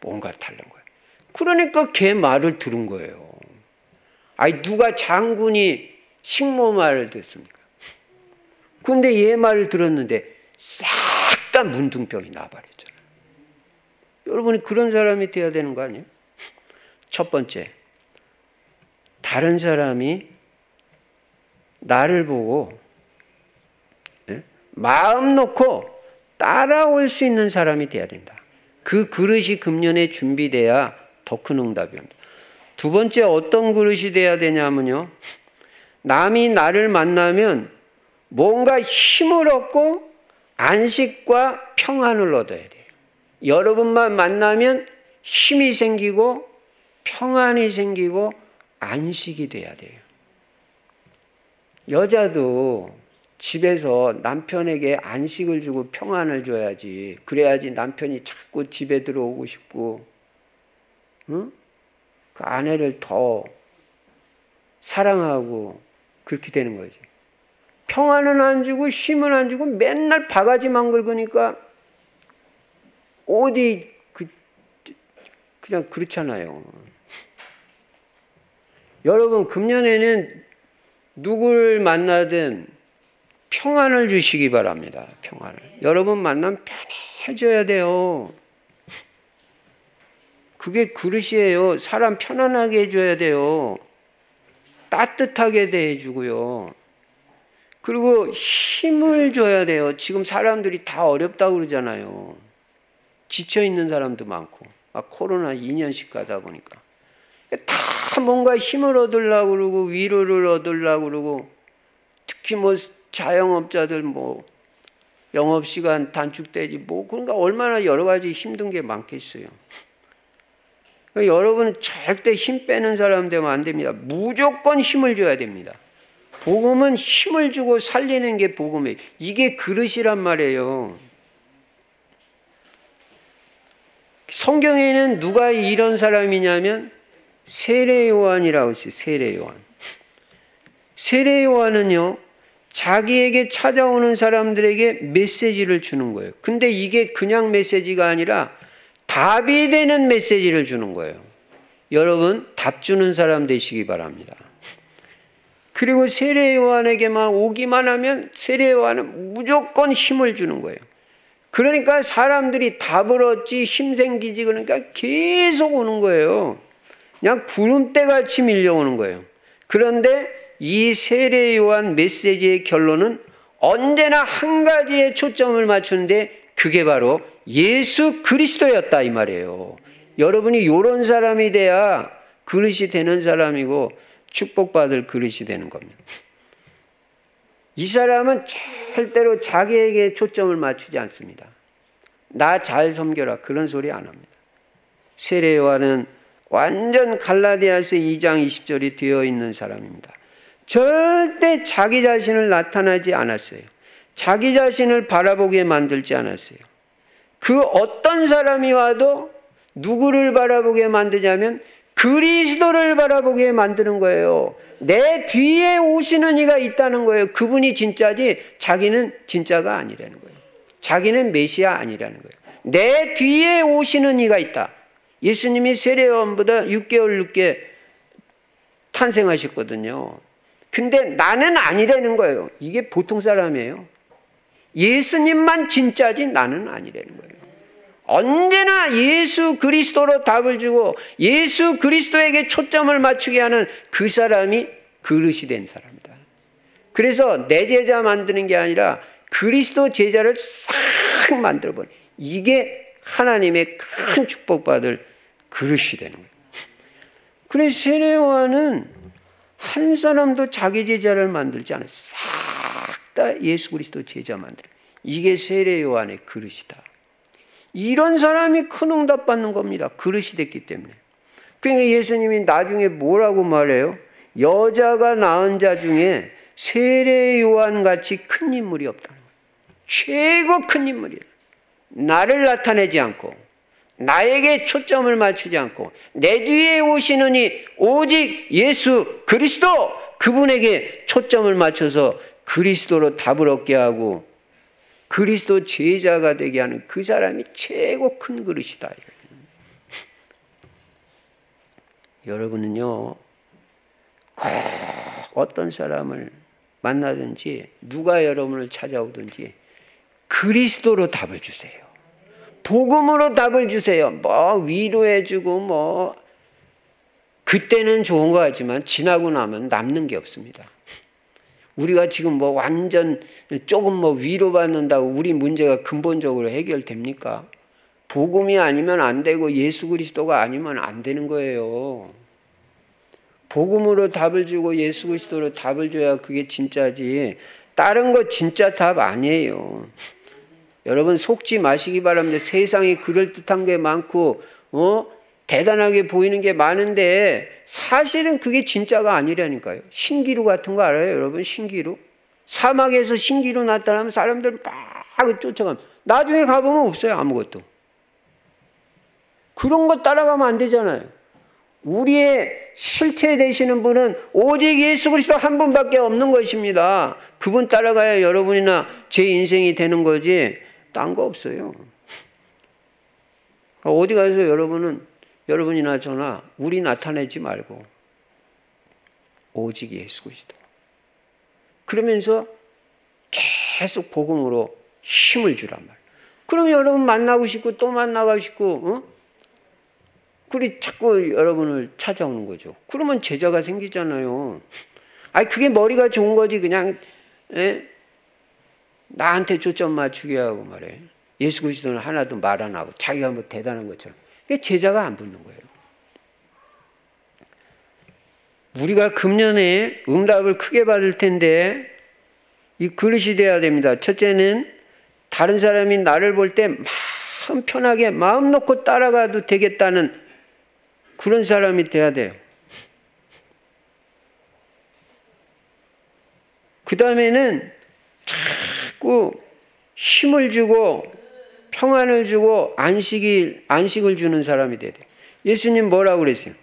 뭔가 다른 거예요. 그러니까 걔 말을 들은 거예요. 누가 장군이 식모 말을 듣습니까? 근데 얘 말을 들었는데 싹 다 문둥병이 나버렸잖아요. 여러분이 그런 사람이 돼야 되는 거 아니에요? 첫 번째, 다른 사람이 나를 보고 마음 놓고 따라올 수 있는 사람이 돼야 된다. 그 그릇이 금년에 준비돼야 더 큰 응답입니다. 두 번째 어떤 그릇이 돼야 되냐면요. 남이 나를 만나면 뭔가 힘을 얻고 안식과 평안을 얻어야 돼요. 여러분만 만나면 힘이 생기고 평안이 생기고 안식이 돼야 돼요. 여자도 집에서 남편에게 안식을 주고 평안을 줘야지. 그래야지 남편이 자꾸 집에 들어오고 싶고 그 아내를 더 사랑하고 그렇게 되는 거지. 평안은 안 주고 힘은 안 주고 맨날 바가지만 긁으니까 어디 그냥 그렇잖아요. 여러분 금년에는 누구를 만나든 평안을 주시기 바랍니다. 평안을. 여러분 만나면 편해져야 돼요. 그게 그릇이에요. 사람 편안하게 해줘야 돼요. 따뜻하게 대해주고요. 그리고 힘을 줘야 돼요. 지금 사람들이 다 어렵다고 그러잖아요. 지쳐있는 사람도 많고. 코로나 2년씩 가다 보니까. 다 뭔가 힘을 얻으려고 그러고 위로를 얻으려고 그러고 특히 자영업자들 영업시간 단축되지 그러니까 얼마나 여러 가지 힘든 게 많겠어요. 그러니까 여러분 절대 힘 빼는 사람 되면 안 됩니다. 무조건 힘을 줘야 됩니다. 복음은 힘을 주고 살리는 게 복음이에요. 이게 그릇이란 말이에요. 성경에는 누가 이런 사람이냐면 세례 요한이라고 했어요. 세례 요한. 세례 요한은요, 자기에게 찾아오는 사람들에게 메시지를 주는 거예요. 근데 이게 그냥 메시지가 아니라 답이 되는 메시지를 주는 거예요. 여러분, 답 주는 사람 되시기 바랍니다. 그리고 세례 요한에게만 오기만 하면 세례 요한은 무조건 힘을 주는 거예요. 그러니까 사람들이 답을 얻지 힘 생기지, 그러니까 계속 오는 거예요. 그냥 구름대같이 밀려오는 거예요. 그런데 이 세례 요한 메시지의 결론은 언제나 한 가지에 초점을 맞추는데 그게 바로 예수 그리스도였다 이 말이에요. 여러분이 이런 사람이 돼야 그릇이 되는 사람이고 축복받을 그릇이 되는 겁니다. 이 사람은 절대로 자기에게 초점을 맞추지 않습니다. 나 잘 섬겨라 그런 소리 안 합니다. 세례 요한은 완전 갈라디아서 2장 20절이 되어 있는 사람입니다. 절대 자기 자신을 나타나지 않았어요. 자기 자신을 바라보게 만들지 않았어요. 그 어떤 사람이 와도 누구를 바라보게 만드냐면 그리스도를 바라보게 만드는 거예요. 내 뒤에 오시는 이가 있다는 거예요. 그분이 진짜지 자기는 진짜가 아니라는 거예요. 자기는 메시아 아니라는 거예요. 내 뒤에 오시는 이가 있다. 예수님이 세례요한보다 6개월 늦게 탄생하셨거든요. 근데 나는 아니라는 거예요. 이게 보통 사람이에요. 예수님만 진짜지 나는 아니라는 거예요. 언제나 예수 그리스도로 답을 주고 예수 그리스도에게 초점을 맞추게 하는 그 사람이 그릇이 된 사람이다. 그래서 내 제자 만드는 게 아니라 그리스도 제자를 싹 만들어버려. 이게 하나님의 큰 축복받을 그릇이 되는 거예요. 그래서 세례 요한은 한 사람도 자기 제자를 만들지 않아요. 싹 다 예수 그리스도 제자 만들어. 이게 세례 요한의 그릇이다. 이런 사람이 큰 응답 받는 겁니다. 그릇이 됐기 때문에. 그러니까 예수님이 나중에 뭐라고 말해요? 여자가 낳은 자 중에 세례 요한같이 큰 인물이 없다는 거예요. 최고 큰 인물이에요. 나를 나타내지 않고 나에게 초점을 맞추지 않고 내 뒤에 오시는 이 오직 예수 그리스도 그분에게 초점을 맞춰서 그리스도로 답을 얻게 하고 그리스도 제자가 되게 하는 그 사람이 최고 큰 그릇이다. 여러분은요, 꼭 어떤 사람을 만나든지 누가 여러분을 찾아오든지 그리스도로 답을 주세요. 복음으로 답을 주세요. 뭐 위로해주고 뭐 그때는 좋은 거 같지만 지나고 나면 남는 게 없습니다. 우리가 지금 뭐 완전 조금 뭐 위로받는다고 우리 문제가 근본적으로 해결됩니까? 복음이 아니면 안 되고 예수 그리스도가 아니면 안 되는 거예요. 복음으로 답을 주고 예수 그리스도로 답을 줘야 그게 진짜지. 다른 거 진짜 답 아니에요. 여러분 속지 마시기 바랍니다. 세상에 그럴듯한 게 많고 대단하게 보이는 게 많은데 사실은 그게 진짜가 아니라니까요. 신기루 같은 거 알아요? 여러분 신기루? 사막에서 신기루 나타나면 사람들 막 쫓아가면 나중에 가보면 없어요. 아무것도. 그런 거 따라가면 안 되잖아요. 우리의 실체 되시는 분은 오직 예수 그리스도 한 분밖에 없는 것입니다. 그분 따라가야 여러분이나 제 인생이 되는 거지 딴 거 없어요. 어디 가서 여러분이나 저나 우리 나타내지 말고 오직 예수 그리스도. 그러면서 계속 복음으로 힘을 주란 말이에요. 그러면 여러분 만나고 싶고 또 만나고 싶고 그리 자꾸 여러분을 찾아오는 거죠. 그러면 제자가 생기잖아요. 아니 그게 머리가 좋은 거지 그냥 나한테 초점 맞추게 하고 말해. 예수 그리스도는 하나도 말 안 하고 자기가 뭐 대단한 것처럼. 그게 제자가 안 붙는 거예요. 우리가 금년에 응답을 크게 받을 텐데 이 그릇이 돼야 됩니다. 첫째는 다른 사람이 나를 볼 때 마음 편하게 마음 놓고 따라가도 되겠다는 그런 사람이 돼야 돼요. 그 다음에는 자꾸 힘을 주고 평안을 주고 안식을 주는 사람이 돼야 돼요. 예수님 뭐라고 그랬어요?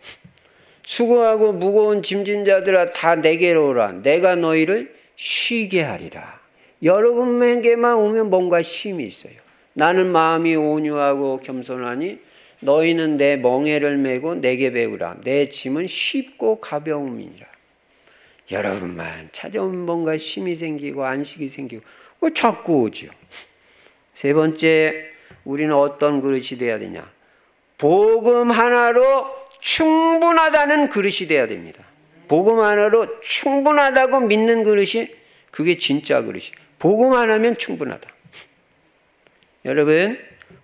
수고하고 무거운 짐진 자들아 다 내게로 오라. 내가 너희를 쉬게 하리라. 여러분에게만 오면 뭔가 쉼이 있어요. 나는 마음이 온유하고 겸손하니 너희는 내 멍에를 메고 내게 배우라. 내 짐은 쉽고 가벼움이니라. 여러분만 찾아오면 뭔가 쉼이 생기고 안식이 생기고 자꾸 오죠. 세 번째, 우리는 어떤 그릇이 돼야 되냐? 복음 하나로 충분하다는 그릇이 돼야 됩니다. 복음 하나로 충분하다고 믿는 그릇이, 그게 진짜 그릇이. 복음 하나면 충분하다. 여러분,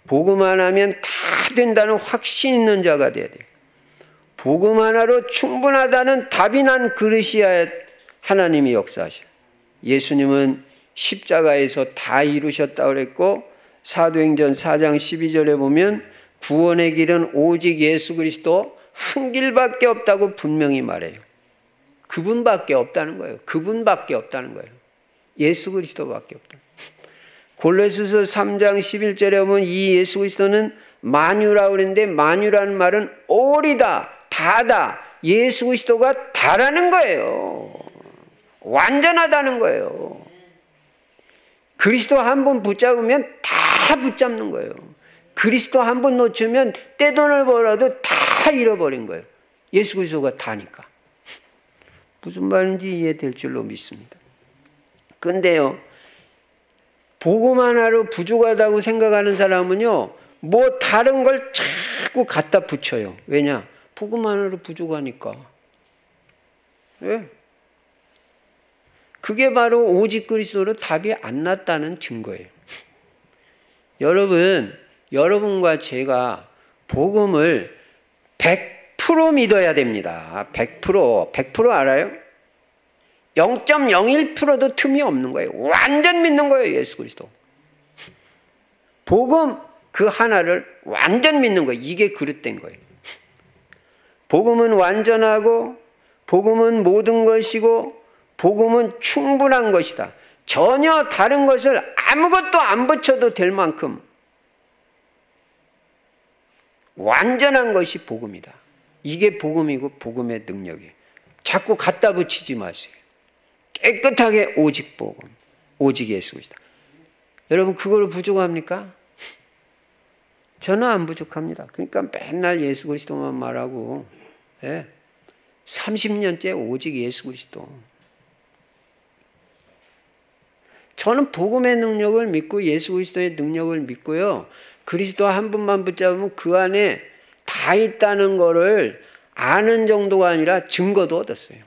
복음 하나면 다 된다는 확신 있는 자가 돼야 돼요. 복음 하나로 충분하다는 답이 난 그릇이야 하나님이 역사하셔요. 예수님은 십자가에서 다 이루셨다고 그랬고, 사도행전 4장 12절에 보면 구원의 길은 오직 예수 그리스도 한 길밖에 없다고 분명히 말해요. 그분밖에 없다는 거예요. 그분밖에 없다는 거예요. 예수 그리스도밖에 없다. 골로새서 3장 11절에 보면 이 예수 그리스도는 만유라고 그랬는데, 만유라는 말은 올이다, 다다. 예수 그리스도가 다라는 거예요. 완전하다는 거예요. 그리스도 한 번 붙잡으면 다 붙잡는 거예요. 그리스도 한 번 놓치면 떼돈을 벌어도 다 잃어버린 거예요. 예수 그리스도가 다니까. 무슨 말인지 이해될 줄로 믿습니다. 근데요, 복음 하나로 부족하다고 생각하는 사람은요, 뭐 다른 걸 자꾸 갖다 붙여요. 왜냐? 복음 하나로 부족하니까. 왜? 그게 바로 오직 그리스도로 답이 안 났다는 증거예요. 여러분과 제가 복음을 100% 믿어야 됩니다. 100% 알아요? 0.01%도 틈이 없는 거예요. 완전 믿는 거예요, 예수 그리스도. 복음 그 하나를 완전 믿는 거예요. 이게 그릇된 거예요. 복음은 완전하고, 복음은 모든 것이고, 복음은 충분한 것이다. 전혀 다른 것을 아무것도 안 붙여도 될 만큼 완전한 것이 복음이다. 이게 복음이고 복음의 능력이에요. 자꾸 갖다 붙이지 마세요. 깨끗하게 오직 복음, 오직 예수 그리스도. 여러분, 그걸로 부족합니까? 저는 안 부족합니다. 그러니까 맨날 예수 그리스도만 말하고, 30년째 오직 예수 그리스도. 저는 복음의 능력을 믿고 예수 그리스도의 능력을 믿고요. 그리스도 한 분만 붙잡으면 그 안에 다 있다는 거를 아는 정도가 아니라 증거도 얻었어요.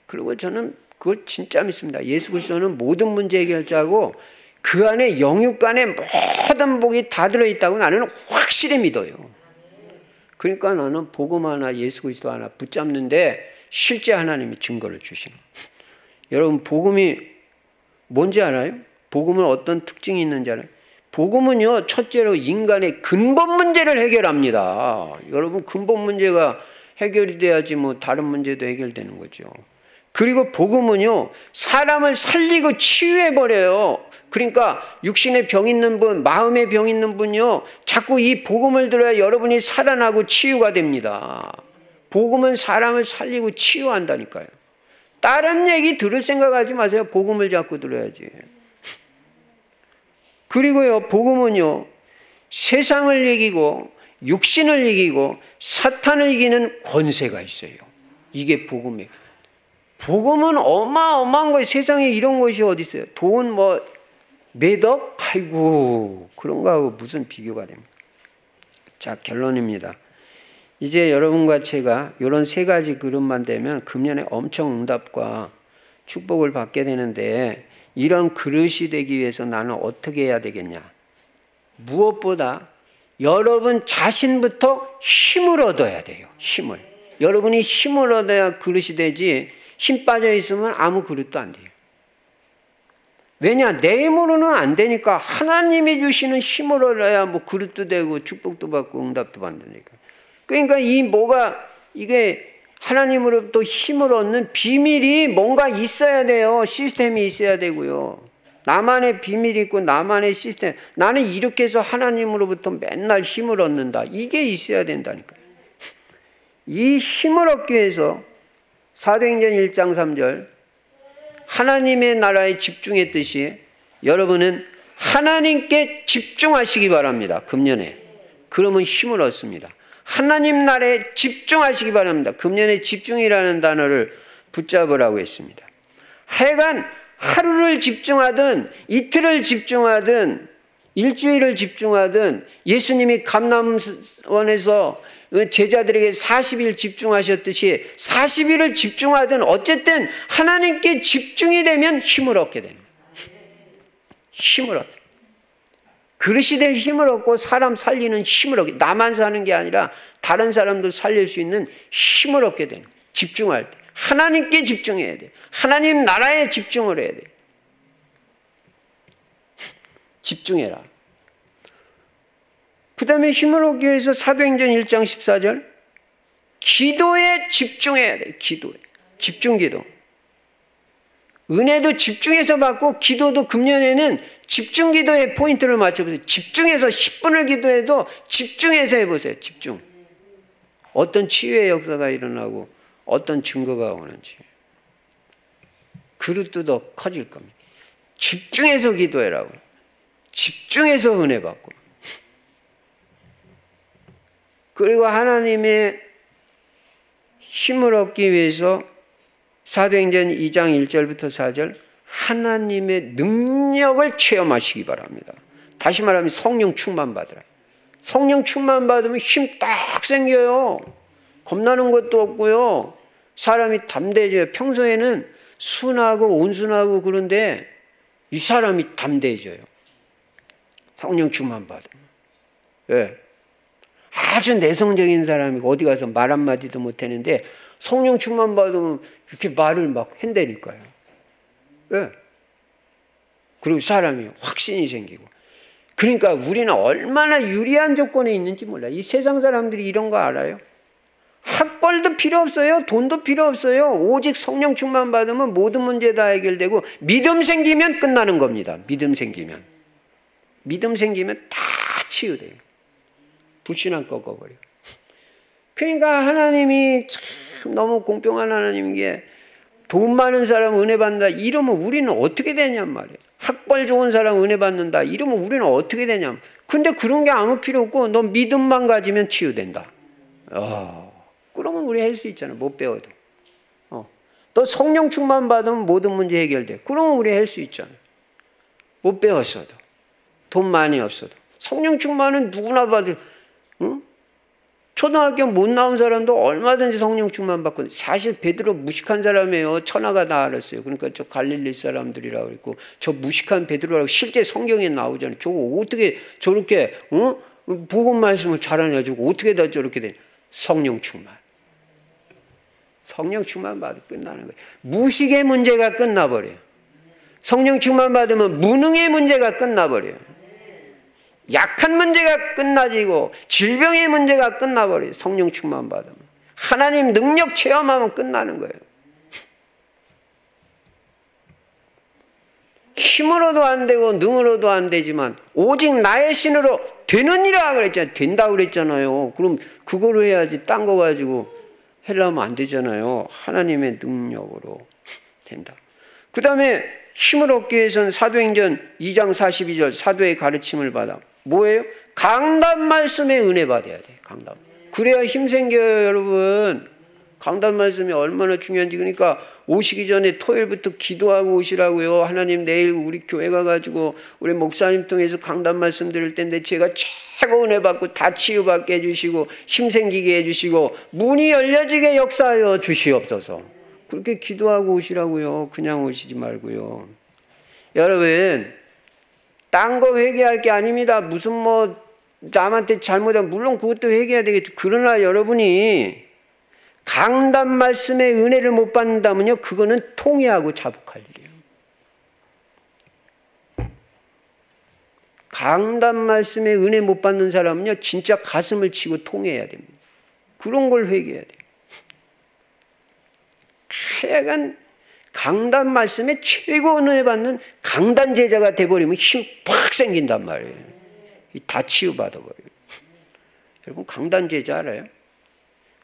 그리고 저는 그걸 진짜 믿습니다. 예수 그리스도는 모든 문제 해결자고 그 안에 영육간에 모든 복이 다 들어있다고 나는 확실히 믿어요. 그러니까 나는 복음 하나, 예수 그리스도 하나 붙잡는데 실제 하나님이 증거를 주시는 거예요. 여러분, 복음이 뭔지 알아요? 복음은 어떤 특징이 있는지 알아요? 복음은요, 첫째로 인간의 근본 문제를 해결합니다. 여러분, 근본 문제가 해결이 돼야지 뭐 다른 문제도 해결되는 거죠. 그리고 복음은요, 사람을 살리고 치유해버려요. 그러니까 육신에 병 있는 분, 마음에 병 있는 분요, 자꾸 이 복음을 들어야 여러분이 살아나고 치유가 됩니다. 복음은 사람을 살리고 치유한다니까요. 다른 얘기 들을 생각하지 마세요. 복음을 자꾸 들어야지. 그리고요, 복음은요, 세상을 이기고 육신을 이기고 사탄을 이기는 권세가 있어요. 이게 복음이에요. 복음은 어마어마한 거예요. 세상에 이런 것이 어디 있어요? 돈, 뭐 매덕? 아이고, 그런 거하고 무슨 비교가 됩니까? 자, 결론입니다. 이제 여러분과 제가 이런 세 가지 그릇만 되면 금년에 엄청 응답과 축복을 받게 되는데, 이런 그릇이 되기 위해서 나는 어떻게 해야 되겠냐? 무엇보다 여러분 자신부터 힘을 얻어야 돼요. 힘을. 여러분이 힘을 얻어야 그릇이 되지, 힘 빠져 있으면 아무 그릇도 안 돼요. 왜냐? 내 힘으로는 안 되니까 하나님이 주시는 힘을 얻어야 뭐 그릇도 되고 축복도 받고 응답도 받으니까. 그러니까 이게 하나님으로부터 힘을 얻는 비밀이 뭔가 있어야 돼요. 시스템이 있어야 되고요. 나만의 비밀이 있고 나만의 시스템. 나는 이렇게 해서 하나님으로부터 맨날 힘을 얻는다. 이게 있어야 된다니까요. 이 힘을 얻기 위해서 사도행전 1장 3절 하나님의 나라에 집중했듯이 여러분은 하나님께 집중하시기 바랍니다. 금년에. 그러면 힘을 얻습니다. 하나님 나라에 집중하시기 바랍니다. 금년에 집중이라는 단어를 붙잡으라고 했습니다. 하여간 하루를 집중하든 이틀을 집중하든 일주일을 집중하든 예수님이 감람원에서 제자들에게 40일 집중하셨듯이 40일을 집중하든 어쨌든 하나님께 집중이 되면 힘을 얻게 됩니다. 힘을 얻게. 그릇이 될 힘을 얻고 사람 살리는 힘을 얻게. 나만 사는 게 아니라 다른 사람도 살릴 수 있는 힘을 얻게 되는. 집중할 때. 하나님께 집중해야 돼. 하나님 나라에 집중을 해야 돼. 집중해라. 그 다음에 힘을 얻기 위해서 사도행전 1장 14절 기도에 집중해야 돼. 기도에. 집중 기도. 은혜도 집중해서 받고 기도도 금년에는 집중 기도에 포인트를 맞춰보세요. 집중해서 10분을 기도해도 집중해서 해보세요. 집중. 어떤 치유의 역사가 일어나고 어떤 증거가 오는지. 그릇도 더 커질 겁니다. 집중해서 기도해라고. 집중해서 은혜 받고. 그리고 하나님의 힘을 얻기 위해서 사도행전 2장 1절부터 4절 하나님의 능력을 체험하시기 바랍니다. 다시 말하면 성령 충만 받으라. 성령 충만 받으면 힘 딱 생겨요. 겁나는 것도 없고요. 사람이 담대해져요. 평소에는 순하고 온순하고 그런데 이 사람이 담대해져요. 성령 충만 받으면. 예. 아주 내성적인 사람이 어디 가서 말 한마디도 못하는데 성령 충만 받으면 이렇게 말을 막 한다니까요. 예. 그리고 사람이 확신이 생기고. 그러니까 우리는 얼마나 유리한 조건에 있는지 몰라요. 이 세상 사람들이 이런 거 알아요? 학벌도 필요 없어요. 돈도 필요 없어요. 오직 성령 충만 받으면 모든 문제 다 해결되고 믿음 생기면 끝나는 겁니다. 믿음 생기면. 믿음 생기면 다 치유돼요. 불신앙 꺾어버려요. 그러니까 하나님이 참 너무 공평한 하나님인 게 돈 많은 사람 은혜 받는다 이러면 우리는 어떻게 되냔 말이에요. 학벌 좋은 사람 은혜 받는다 이러면 우리는 어떻게 되냐. 근데 그런 게 아무 필요 없고 너 믿음만 가지면 치유된다. 그러면 우리 할 수 있잖아. 못 배워도. 너 성령 충만 받으면 모든 문제 해결돼. 그러면 우리 할 수 있잖아. 못 배웠어도. 돈 많이 없어도. 성령 충만은 누구나 받을. 응? 초등학교 못 나온 사람도 얼마든지 성령 충만 받고. 사실 베드로 무식한 사람이에요. 천하가 다 알았어요. 그러니까 저 갈릴리 사람들이라고 그랬고 저 무식한 베드로라고 실제 성경에 나오잖아요. 저거 어떻게 저렇게 복음 말씀을 잘하냐고 어떻게 다 저렇게 돼. 성령 충만. 성령 충만 받으면 끝나는 거예요. 무식의 문제가 끝나버려요. 성령 충만 받으면 무능의 문제가 끝나버려요. 약한 문제가 끝나지고 질병의 문제가 끝나버려요. 성령 충만 받으면. 하나님 능력 체험하면 끝나는 거예요. 힘으로도 안 되고 능으로도 안 되지만 오직 나의 신으로 되느니라 그랬잖아요. 된다고 그랬잖아요. 그럼 그거로 해야지 딴 거 가지고 하려면 안 되잖아요. 하나님의 능력으로 된다. 그 다음에 힘을 얻기 위해서는 사도행전 2장 42절 사도의 가르침을 받아. 뭐예요? 강단 말씀에 은혜 받아야 돼. 강단. 그래야 힘 생겨요, 여러분. 강단 말씀이 얼마나 중요한지. 그러니까 오시기 전에 토요일부터 기도하고 오시라고요. 하나님 내일 우리 교회 가가지고 우리 목사님 통해서 강단 말씀 드릴 텐데 제가 최고 은혜 받고 다 치유받게 해주시고 힘 생기게 해주시고 문이 열려지게 역사하여 주시옵소서. 그렇게 기도하고 오시라고요. 그냥 오시지 말고요. 여러분 딴 거 회개할 게 아닙니다. 무슨 남한테 잘못하면 물론 그것도 회개해야 되겠죠. 그러나 여러분이 강단 말씀의 은혜를 못 받는다면요. 그거는 통회하고 자복할 일이에요. 강단 말씀의 은혜 못 받는 사람은요. 진짜 가슴을 치고 통회해야 됩니다. 그런 걸 회개해야 돼요. 하여간 강단 말씀에 최고 은혜 받는 강단 제자가 돼버리면 힘 팍 생긴단 말이에요. 다 치유받아버려요. 여러분 강단 제자 알아요?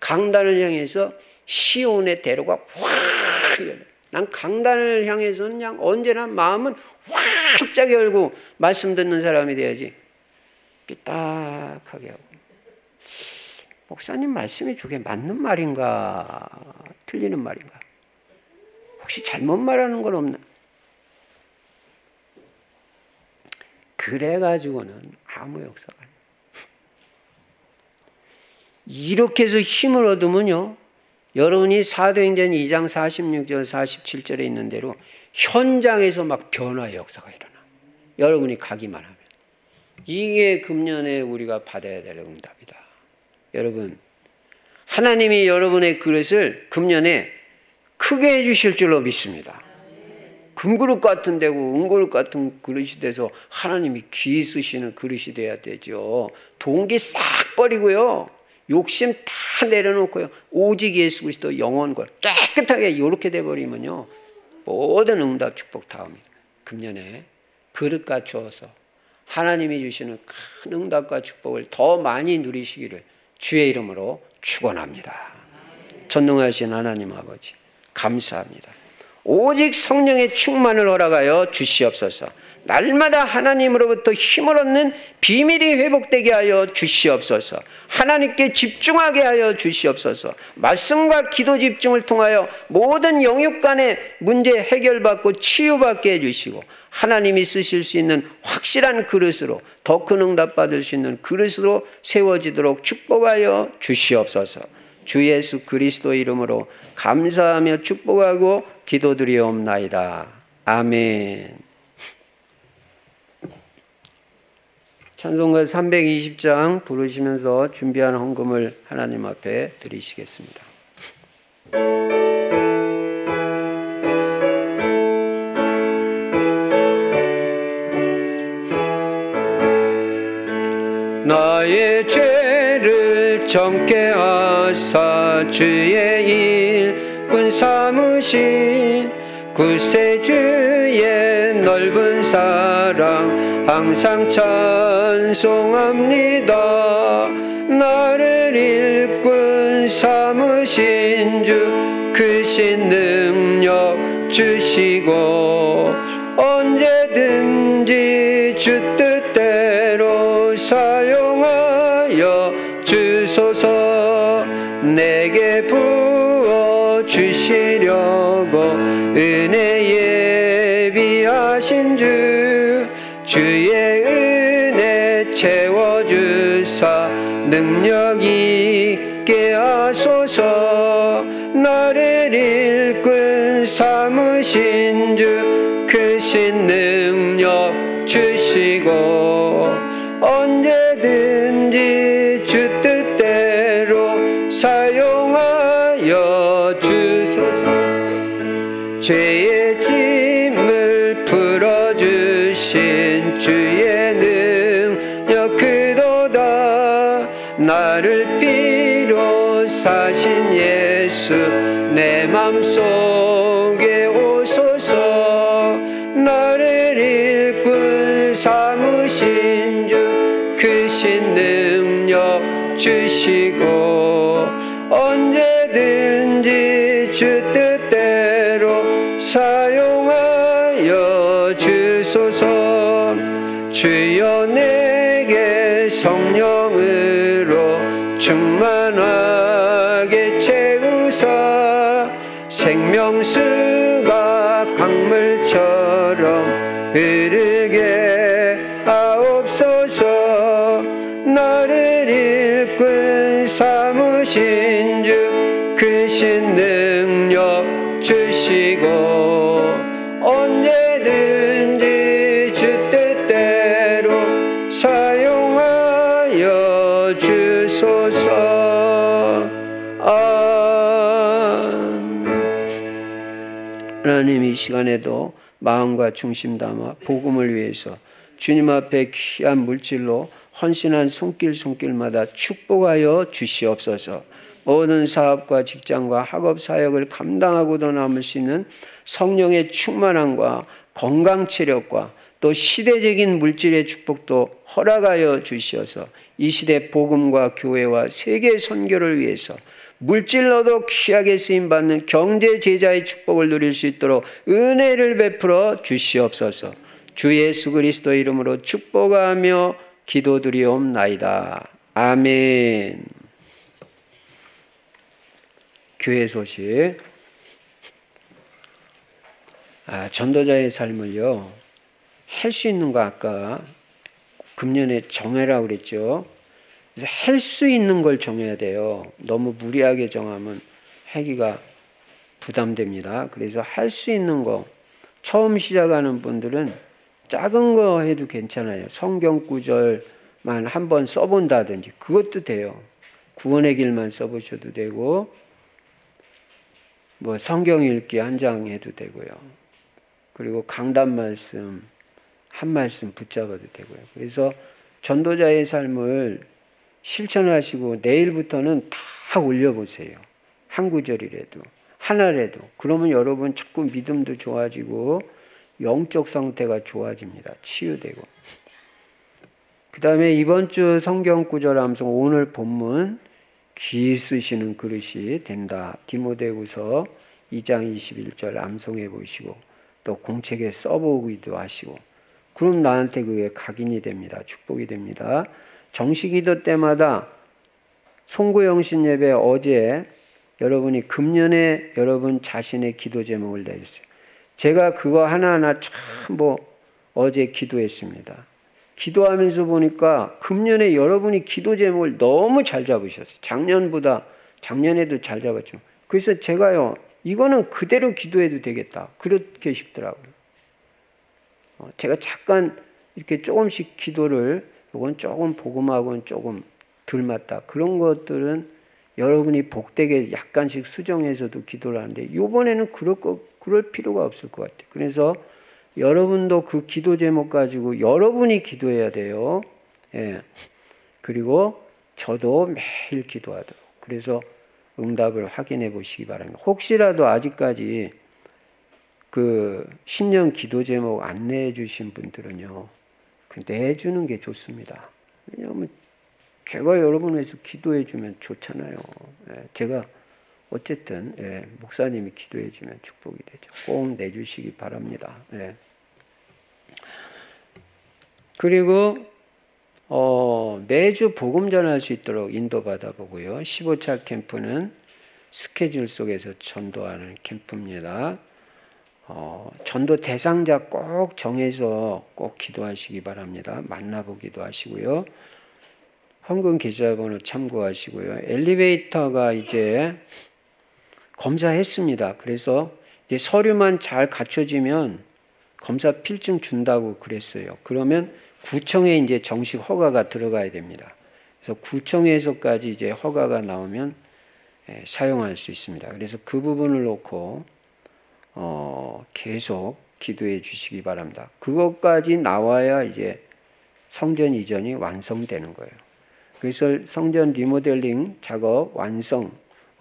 강단을 향해서 시온의 대로가 확 열려. 난 강단을 향해서는 그냥 언제나 마음은 활짝 열고 말씀 듣는 사람이 돼야지. 삐딱하게 하고. 목사님 말씀이 저게 맞는 말인가? 틀리는 말인가? 혹시 잘못 말하는 건 없나? 그래가지고는 아무 역사가 아니에요. 이렇게 해서 힘을 얻으면요, 여러분이 사도행전 2장 46절 47절에 있는 대로 현장에서 막 변화의 역사가 일어나. 여러분이 가기만 하면. 이게 금년에 우리가 받아야 될 응답이다. 여러분, 하나님이 여러분의 그릇을 금년에 크게 해주실 줄로 믿습니다. 금그릇 같은 데고 은그릇 같은 그릇이 돼서 하나님이 귀 쓰시는 그릇이 돼야 되죠. 동기 싹 버리고요, 욕심 다 내려놓고요, 오직 예수 그리스도 영원걸 깨끗하게 이렇게 돼버리면요, 모든 응답 축복 다 옵니다. 금년에 그릇 갖추어서 하나님이 주시는 큰 응답과 축복을 더 많이 누리시기를 주의 이름으로 축원합니다. 전능하신 하나님 아버지 감사합니다. 오직 성령의 충만을 허락하여 주시옵소서. 날마다 하나님으로부터 힘을 얻는 비밀이 회복되게 하여 주시옵소서. 하나님께 집중하게 하여 주시옵소서. 말씀과 기도 집중을 통하여 모든 영육 간의 문제 해결받고 치유받게 해주시고, 하나님이 쓰실 수 있는 확실한 그릇으로, 더 큰 응답 받을 수 있는 그릇으로 세워지도록 축복하여 주시옵소서. 주 예수 그리스도 이름으로 감사하며 축복하고 기도드리옵나이다. 아멘. 찬송가 320장 부르시면서 준비한 헌금을 하나님 앞에 드리시겠습니다. 나의 죄를 정케 하사 주의 일꾼 삼으신 구세주의 넓은 사랑 항상 찬송합니다. 나를 일꾼 삼으신 주 크신 능력 주시고, 언제든지 주 뜻대로 사용하여 주소서. 내게 부어 주시려고 은혜 예비하신 주, 주의 은혜 채워주사 능력 있게 하소서. 나를 일꾼 삼으신 주 크신 능력 주시고, 언제든지 주 뜻대로 사용하여 주소서. 죄의 짐을 풀어주신 주의 능력 그도다. 나를 비롯하신 예수 내 맘속에 오소서. 나를 일꾼 삼으신 주 크신 능력 주시고, 언제든지 주 뜻대로 사용하여 주소서. 주여 내게 성령으로 충만하게 채우사 생명수가 강물처럼 흐르게 하옵소서. 나를 일꾼 삼으신 주 크신 능력 주시고, 언제든지 주 뜻대로 사용하여 주소서. 하나님, 이 시간에도 마음과 중심 담아 복음을 위해서 주님 앞에 귀한 물질로 헌신한 손길마다 축복하여 주시옵소서. 모든 사업과 직장과 학업 사역을 감당하고도 남을 수 있는 성령의 충만함과 건강 체력과 또 시대적인 물질의 축복도 허락하여 주시어서 이 시대 복음과 교회와 세계 선교를 위해서 물질로도 귀하게 쓰임받는 경제 제자의 축복을 누릴 수 있도록 은혜를 베풀어 주시옵소서. 주 예수 그리스도 이름으로 축복하며 기도드리옵나이다. 아멘. 교회 소식. 전도자의 삶을요, 할 수 있는 거 아까 금년에 정해라고 그랬죠. 그래서 할 수 있는 걸 정해야 돼요. 너무 무리하게 정하면 하기가 부담됩니다. 그래서 할 수 있는 거, 처음 시작하는 분들은 작은 거 해도 괜찮아요. 성경 구절만 한번 써본다든지 그것도 돼요. 구원의 길만 써보셔도 되고, 뭐 성경 읽기 한 장 해도 되고요. 그리고 강단 말씀 한 말씀 붙잡아도 되고요. 그래서 전도자의 삶을 실천하시고 내일부터는 다 올려보세요. 한 구절이라도 하나라도. 그러면 여러분 자꾸 믿음도 좋아지고 영적 상태가 좋아집니다. 치유되고. 그 다음에 이번 주 성경 구절 암송 오늘 본문 귀 쓰시는 그릇이 된다. 디모데후서 2장 21절 암송해 보시고 또 공책에 써보기도 하시고 그럼 나한테 그게 각인이 됩니다. 축복이 됩니다. 정시기도 때마다 송구영신 예배 어제 여러분이 금년에 여러분 자신의 기도 제목을 내주세요. 제가 그거 하나하나 전부 어제 기도했습니다. 기도하면서 보니까 금년에 여러분이 기도 제목을 너무 잘 잡으셨어요. 작년에도 잘 잡았죠. 그래서 제가요, 이거는 그대로 기도해도 되겠다. 그렇게 싶더라고요. 제가 잠깐 이렇게 조금씩 기도를, 이건 조금 복음하고는 조금 덜 맞다. 그런 것들은 여러분이 복되게 약간씩 수정해서도 기도를 하는데, 이번에는 그럴 필요가 없을 것 같아요. 그래서 여러분도 그 기도 제목 가지고 여러분이 기도해야 돼요. 예. 그리고 저도 매일 기도하도록. 그래서 응답을 확인해 보시기 바랍니다. 혹시라도 아직까지 그 신년 기도 제목 안 내주신 분들은요, 내주는 게 좋습니다. 왜냐하면 제가 여러분 위해서 기도해 주면 좋잖아요. 예. 제가 어쨌든 목사님이 기도해 주면 축복이 되죠. 꼭 내주시기 바랍니다. 예. 그리고 매주 복음 전할 수 있도록 인도받아 보고요. 15차 캠프는 스케줄 속에서 전도하는 캠프입니다. 전도 대상자 꼭 정해서 꼭 기도하시기 바랍니다. 만나보기도 하시고요. 헌금 계좌번호 참고하시고요. 엘리베이터가 이제 검사했습니다. 그래서 이제 서류만 잘 갖춰지면 검사 필증 준다고 그랬어요. 그러면 구청에 이제 정식 허가가 들어가야 됩니다. 그래서 구청에서까지 이제 허가가 나오면 사용할 수 있습니다. 그래서 그 부분을 놓고 계속 기도해 주시기 바랍니다. 그것까지 나와야 이제 성전 이전이 완성되는 거예요. 그래서 성전 리모델링 작업 완성을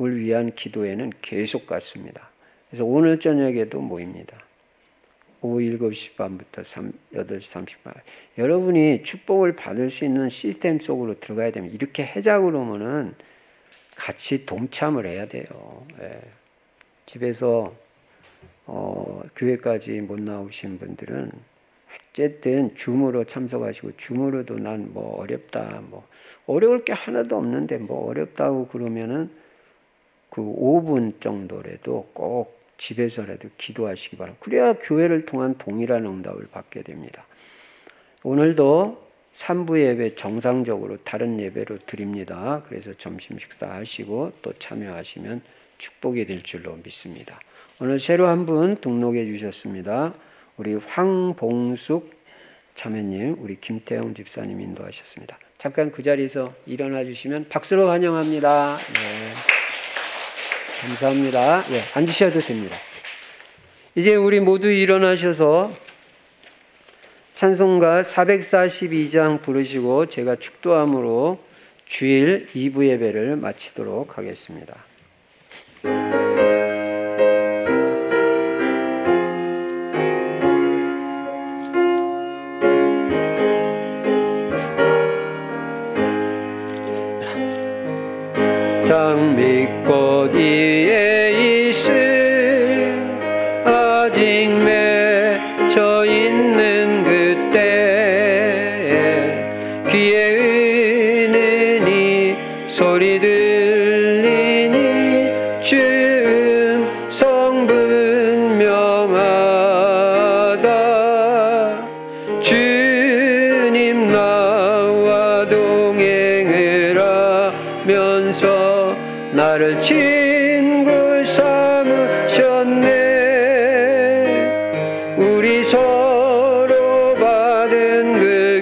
위한 기도회는 계속 갔습니다. 그래서 오늘 저녁에도 모입니다. 오후 7시 반부터 8시 30분. 여러분이 축복을 받을 수 있는 시스템 속으로 들어가야 됩니다. 이렇게 하자 그러면은 같이 동참을 해야 돼요. 예. 집에서 교회까지 못 나오신 분들은 어쨌든 줌으로 참석하시고, 줌으로도 난 뭐 어렵다, 뭐 어려울 게 하나도 없는데 뭐 어렵다고 그러면은 그 5분 정도라도 꼭 집에서라도 기도하시기 바랍니다. 그래야 교회를 통한 동일한 응답을 받게 됩니다. 오늘도 3부 예배 정상적으로 다른 예배로 드립니다. 그래서 점심 식사하시고 또 참여하시면 축복이 될 줄로 믿습니다. 오늘 새로 한 분 등록해 주셨습니다. 우리 황봉숙 자매님, 우리 김태영 집사님 인도하셨습니다. 잠깐 그 자리에서 일어나 주시면 박수로 환영합니다. 네. 감사합니다. 예, 앉으셔도 됩니다. 이제 우리 모두 일어나셔서 찬송가 442장 부르시고 제가 축도함으로 주일 2부 예배를 마치도록 하겠습니다. 자, 장미꽃 위에 있을 아직 맺혀 있는 그때 귀에 은은히 소리 들리니 주 음성 분명하다. 주님 나와 동행을 하면서 나를 친구 삼으셨네. 우리 서로 받은 그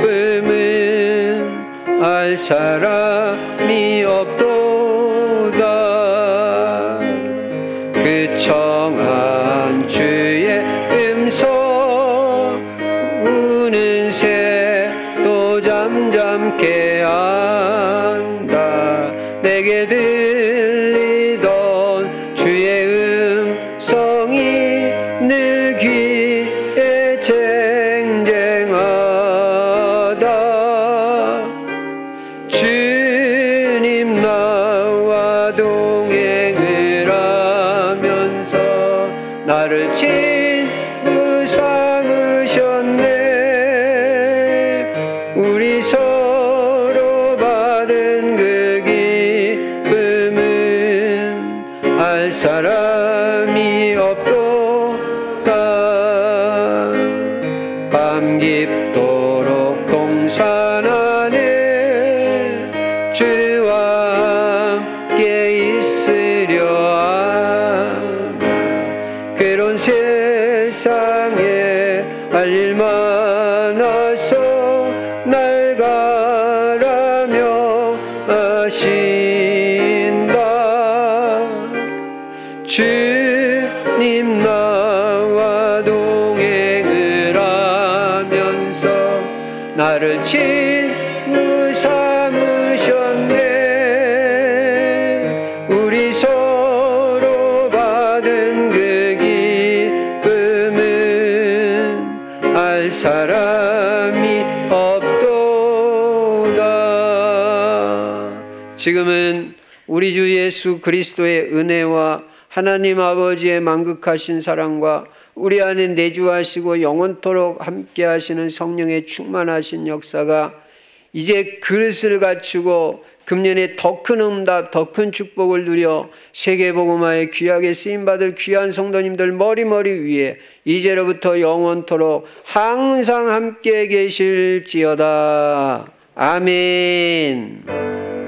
기쁨은 알 사람이 없도다. 그 청한 주의 음성 우는 새도 잠잠케 한다. 내게 들리던 주의 음성이 늘 귀에 쟁쟁하다. 주님 나와 동행을 하면서 나를 친구 삼으셨네. 우리 서로 받은 그 기쁨은 알 사람이 없도다. 밤 깊도록 동산 안에 주와 함께 있으려 하나. 괴로운 세상에 할 일 많아서 날 가라며 하신다. 주님 나와 동행을 하면서 나를 친구 삼으셨네. 우리 서로 받은 그 기쁨은 알 사람이 없도다. 지금은 우리 주 예수 그리스도의 은혜와 하나님 아버지의 만극하신 사랑과 우리 안에 내주하시고 영원토록 함께 하시는 성령의 충만하신 역사가 이제 그릇을 갖추고 금년에 더 큰 응답, 더 큰 축복을 누려 세계복음화에 귀하게 쓰임받을 귀한 성도님들 머리머리 위에 이제로부터 영원토록 항상 함께 계실지어다. 아멘.